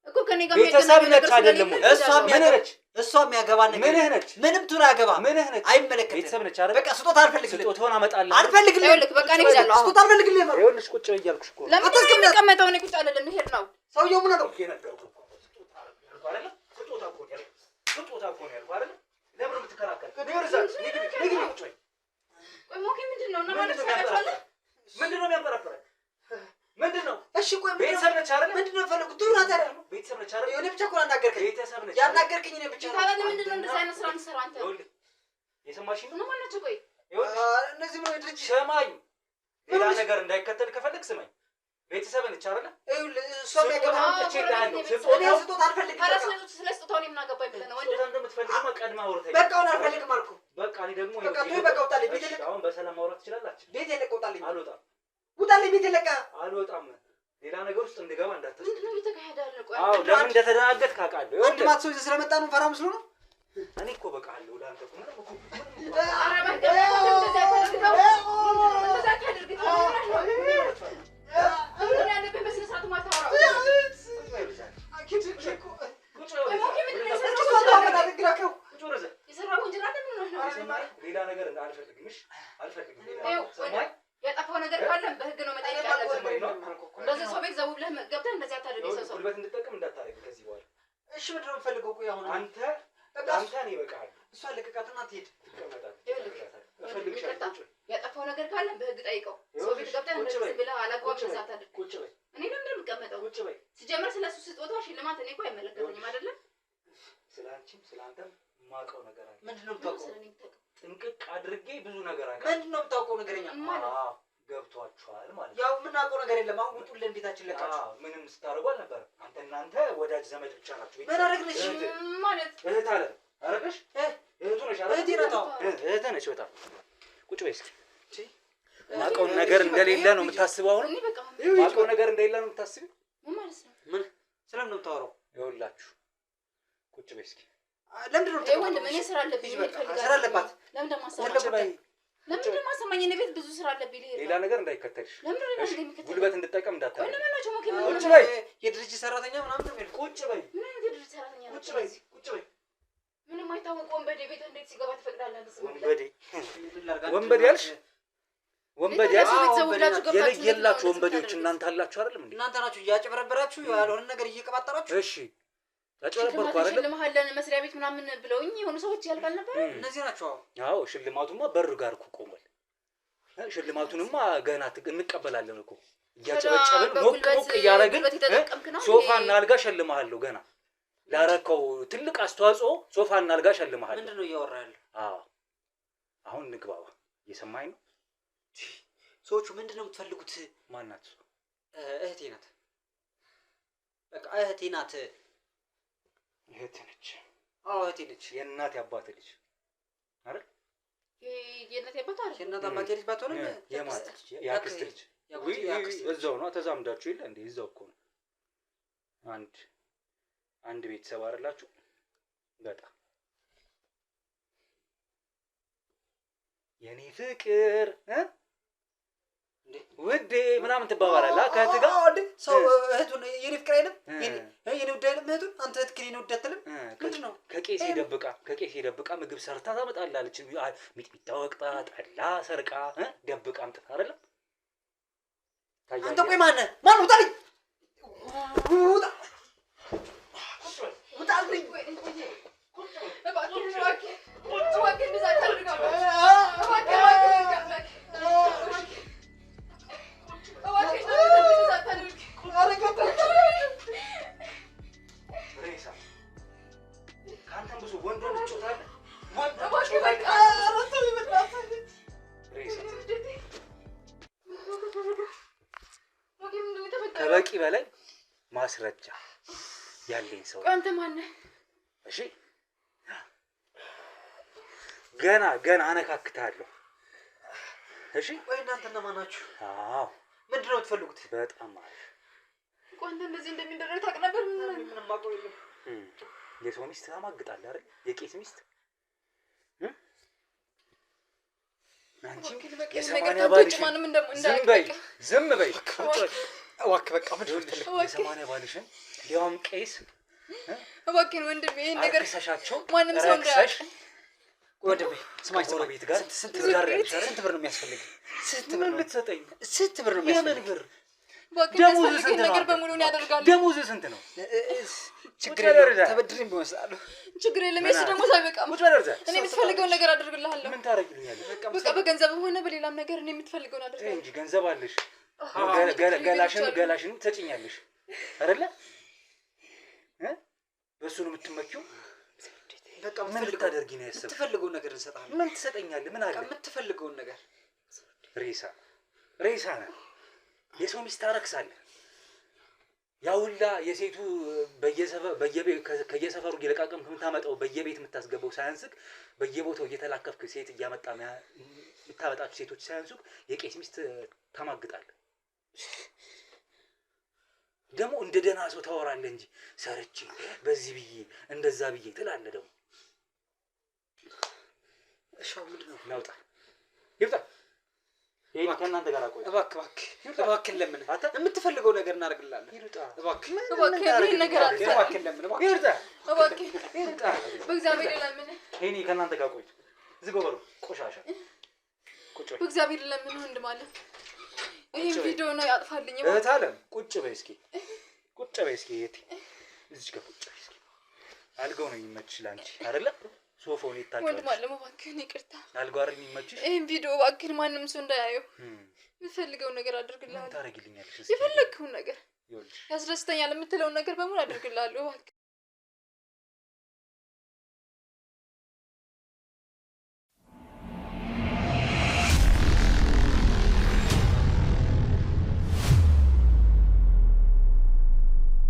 እኮ ከኔ ጋር ቤተሰብ ነች አይደለም? እሷ የሚያገባን ነገር ምንህ ነች? ምንም ቱን አገባ ምንህ ነች? አይመለከትም። ቤተሰብ ነች አይደል? በቃ ስጦታ አልፈልግም። ስጦታውን አመጣለሁ። አልፈልግም። ይኸውልህ በቃ እኔ እሄዳለሁ። ስጦታ አልፈልግም። ይኸውልሽ ቁጭ በይ እያልኩሽ እኮ ነው። ለምን የምትቀመጠው? እኔ ቁጭ አልልም። ልሄድ ነው። ሰውዬው ምን ነው ስጦታ እኮ ነው ያልኩህ አይደል? ለምን የምትከራከር? ንግሪ ቁጭ በይ። ቆይ ሞኬ ምንድን ነው? እና ማለት ታውቃለህ? ምንድን ነው የሚያንጠራጥረህ? ምንድን ነው? እሺ ቆይ ቤተሰብ ነች አይደል? ምንድን ነው የፈለጉት? ዱር ናት አይደል? ቤተሰብ ነች አይደል? እኔ ብቻ እኮ ነው ያናገርከኝ። ቤተሰብ ነች ያናገርከኝ እኔ ብቻ ነው። ታዲያ ምንድን ነው እንደዚህ አይነት ስራ የምትሰራው አንተ? ይኸውልህ የሰማሽኝ ነው? ምን ማለት ነው? ቆይ እነዚህ ምን ድርጅት ስማኝ፣ ሌላ ነገር እንዳይከተል ከፈለግ ስማኝ። ቤተሰብ ነች አይደል? ይኸውልህ እሷ የሚያገባን ስጦታ አልፈልግም። ስለ ስጦታው እኔ ምን አገባኝ ብለህ ነው? ስጦታ እንደምትፈልግማ ቀድማ አውርተኸኝ። በቃ አሁን አልፈልግም አልኩህ። በቃ እኔ ደግሞ በቃ ተወኝ። በቃ ውጣልኝ። ቤት የለቀ አሁን በሰላም ማውራት ትችላላችሁ። ቤት የለቀ ውጣልኝ። አልወጣም። ውጣልኝ። ቤት የለቀ አልወጣም። ሌላ ነገር ውስጥ እንድገባ እንዳታስብ። ምንድን ነው እየተካሄደ ያለው? ቆይ አዎ ለምን እንደተደናገጥክ አውቃለሁ። አንድ ማት ሰው ይዘህ ስለመጣ ነው ፈራ መስሎ ነው። እኔ እኮ በቃ አለው ለአንተ እኮ ምንም እኮ ሌላ ነገር አልፈልግም። እሺ አልፈልግም። ያጠፋው ነገር ካለ በህግ ነው መጠየቅ ያለብህ። እንደዚህ ሰው ቤት ዘው ብለህ ገብተህ እንደዚህ አታድርግ። ሰው ጉልበት እንድጠቀም እንዳታደርግ ከዚህ በኋላ። እሺ ምንድን ነው የምፈልገው? ቆይ አሁን አንተ እኔ በቃል እሷ ለቀቃትና ትሄድ ያጠፋው ነገር ካለ በህግ ጠይቀው። ሰው ቤት ገብተህ እንደዚህ ብለህ አላግባብ እንደዚህ አታድርግ። ቁጭ በይ። እኔ ለምን እንደምቀመጠው? ቁጭ በይ። ሲጀመር ስለሱ ስጦታ ሽልማት እኔ እኮ አይመለከተኝም አይደለ? ስለአንቺም ስለአንተም የማውቀው ነገር አለ። ምንድን ነው የምታውቀው? ጥንቅቅ አድርጌ ብዙ ነገር አውቃለሁ። ምንድን ነው የምታውቀው? ነገረኛ ገብቷችኋል ማለት ነው። ያው የምናውቀው ነገር የለም። አሁን ውጡልን፣ ቤታችን ለቃችሁ። ምንም ስታደርጉ አልነበረም። እናንተ ወዳጅ ዘመድ ብቻ ናችሁ። ምን አደረግንሽ? ማለት እህት አለ አረገሽ? እህቱ ነሽ አይደል? እህቴ ናት። እህት ነች። በጣም ቁጭ በይ እስኪ። ማውቀው ነገር እንደሌለ ነው የምታስበው። አሁን ማውቀው ነገር እንደሌለ ነው የምታስበው። ምን ማለት ነው? ምን ስለምን ነው የምታወራው? ይኸውላችሁ ቁጭ በይ እስኪ። ለምንድን ነው ወንድም እኔ ስራ አለብኝ። ስራ አለባት። ለምን እንደማሰማኝ እኔ ቤት ብዙ ስራ አለብኝ። ሌላ ነገር እንዳይከተልሽ። ጉልበት እንድጠቀም እንዳታደርግ። ቁጭ በይ። የድርጅት ሰራተኛ ምናምን ነው የሚልኩ። ቁጭ በይ። ምን አይነት የድርጅት ሰራተኛ ነው? ቁጭ በይ። ቁጭ በይ። ምንም አይታወቅ ወንበዴ ቤት እንዴት ሲገባ ትፈቅዳለህ? ወንበዴ ያልሽ ወንበዴ የሌላችሁ ወንበዴዎች እናንተ አላችሁ አይደለም እንዴ? እናንተ ናችሁ እያጨበረበራችሁ ያልሆነ ነገር እየቀባጠራችሁ። እሺ ያጨበረበርኩ አይደለም። ሽልማለን መስሪያ ቤት ምናምን ብለውኝ የሆኑ ሰዎች ያልቃል ነበር። እነዚህ ናቸው። አዎ ሽልማቱማ በር ጋር እኮ ቆሟል። ሽልማቱንማ ገና እንቀበላለን እኮ እያጨበጨብን ሞቅ ሞቅ እያደረግን ሶፋና አልጋ ሸልመሃለሁ። ገና ላረከው ትልቅ አስተዋጽኦ ሶፋና አልጋ ሸልመሃለሁ። ምንድን ነው እያወራ ያለው? አዎ አሁን ንግባባ። እየሰማኸኝ ነው? ሰዎቹ ምንድን ነው የምትፈልጉት? ማን ናት? እህቴ ናት። በቃ እህቴ ናት። እህቴ ነች። አዎ እህቴ ነች። የእናት ያባት ልጅ አይደል? የእናት ያባት አይደል? የእናት አባት ልጅ ባትሆንም የማት ልጅ የአክስት ልጅ እዛው ነው። ተዛምዳችሁ የለ እንዴ? እዛው እኮ ነው። አንድ ቤተሰብ አይደላችሁ? በጣም የኔ ፍቅር ውዴ ምናምን ትባባላለህ ከእህት ጋር። እንዴ ሰው እህቱን የኔ ፍቅር አይልም? የኔ ውድ አይልም? እህቱን አንተ እህት ክሊን ውድ አትልም? ምንድን ነው? ከቄስ ደብቃ ምግብ ሰርታ ታመጣላለች። ሚጥሚጣ ወቅጣ ጠላ ሰርቃ ደብቃ አምጥታ አይደለም? አንተ ቆይ ማነህ? ውጣልኝ! ውጣልኝ! በላይ ማስረጃ ያለኝ ሰው። አንተ ማን ነህ? እሺ ገና አነካክታለሁ። እሺ ወይ እናንተ እነማን ናችሁ? አዎ ምንድን ነው የምትፈልጉት? በጣም ማለት አንተ እንደዚህ እንደሚደረግ ታውቅ ነበር? ምንም አውቀው የለም። የሰው ሚስት ታማግጣለህ አይደል? የቄስ ሚስት አንቺ የሰማንያ ባልሽ ዝም በይ እባክህ በቃ የሰማንያ ባልሽን ሊያውም ቄስ እባክህን ወንድሜ ይሄን ነገር አርክሰሻቸው ማንም ሰው እንዳያውቅ ወንድሜ ስማኝ ቤት ጋር ስንት ብር ነው የሚያስፈልግ? ምን ልትሰጠኝ? ስንት ብር ነው የሚያስፈልግ? ብር ደሞዝ ነገር በሙሉ ነው ያደርጋል። ደሞዝ ስንት ነው? ችግር የለም ተበድሬም ቢወስዳለሁ ችግር የለም። እሱ ደሞዝ አይበቃም። እኔ የምትፈልገውን ነገር አደርግልሃለሁ። ምን ታደርግልኛለህ? በቃ በገንዘብ ሆነ በሌላም ነገር እኔ የምትፈልገውን አደርጋለሁ እንጂ ገንዘብ አለሽ። ገላሽን ትሰጪኛለሽ አይደለ? በእሱ ነው የምትመኪው። በቃ ምን ልታደርጊ ነው ያሰብሽው? የምትፈልገውን ነገር እንሰጥሃለን። ምን ትሰጠኛለህ? ምን አለ? የምትፈልገውን ነገር ሬሳ ነህ። የሰው ሚስት ታረክሳለህ። ያውላ የሴቱ ከየሰፈሩ እየለቃቀምክ የምታመጣው በየቤት የምታስገባው ሳያንስክ በየቦታው እየተላከፍክ ሴት እያመጣ የምታመጣቸው ሴቶች ሳያንሱክ የቄስ ሚስት ታማግጣለህ። ደግሞ እንደ ደህና ሰው ታወራለህ እንጂ ሰርቼ በዚህ ብዬ እንደዛ ብዬ ትላለህ። ደግሞ እሻው ምንድን ነው? ናውጣ ይውጣ። ይሄ ከእናንተ ጋር አቆይ። እባክህ ለምን አንተ የምትፈልገው ነገር እናደርግልሃለን። ይውጣ እባክህ ይሄን ነገር አትሰራ። ይውጣ ይውጣ በእግዚአብሔር ለምን ይሄ ከእናንተ ጋር ቆይ። ዝጎ በሩ ቆሻሻ ቁጭ በይ። በእግዚአብሔር ለምን ወንድም አለ ይሄን ቪዲዮ ነው ያጥፋልኝ። እህት አለም ቁጭ በይ እስኪ እህቴ እዚህ ጋር ቁጭ በይ እስኪ። አልጋው ነው የሚመችሽ ላንቺ አይደለ? ሶፋውን ይታቀል። ወንድም አለ እባክህን ይቅርታ። አልጋው አይደል የሚመችሽ? ይሄን ቪዲዮ እባክህን ማንም ሰው እንዳያየው። የምትፈልገውን ነገር አድርግልሃለሁ። ምን ታደርጊልኛለሽ? የፈለግከውን ነገር ያስደስተኛል የምትለውን ነገር በሙሉ አድርግልሃለሁ እባክህ።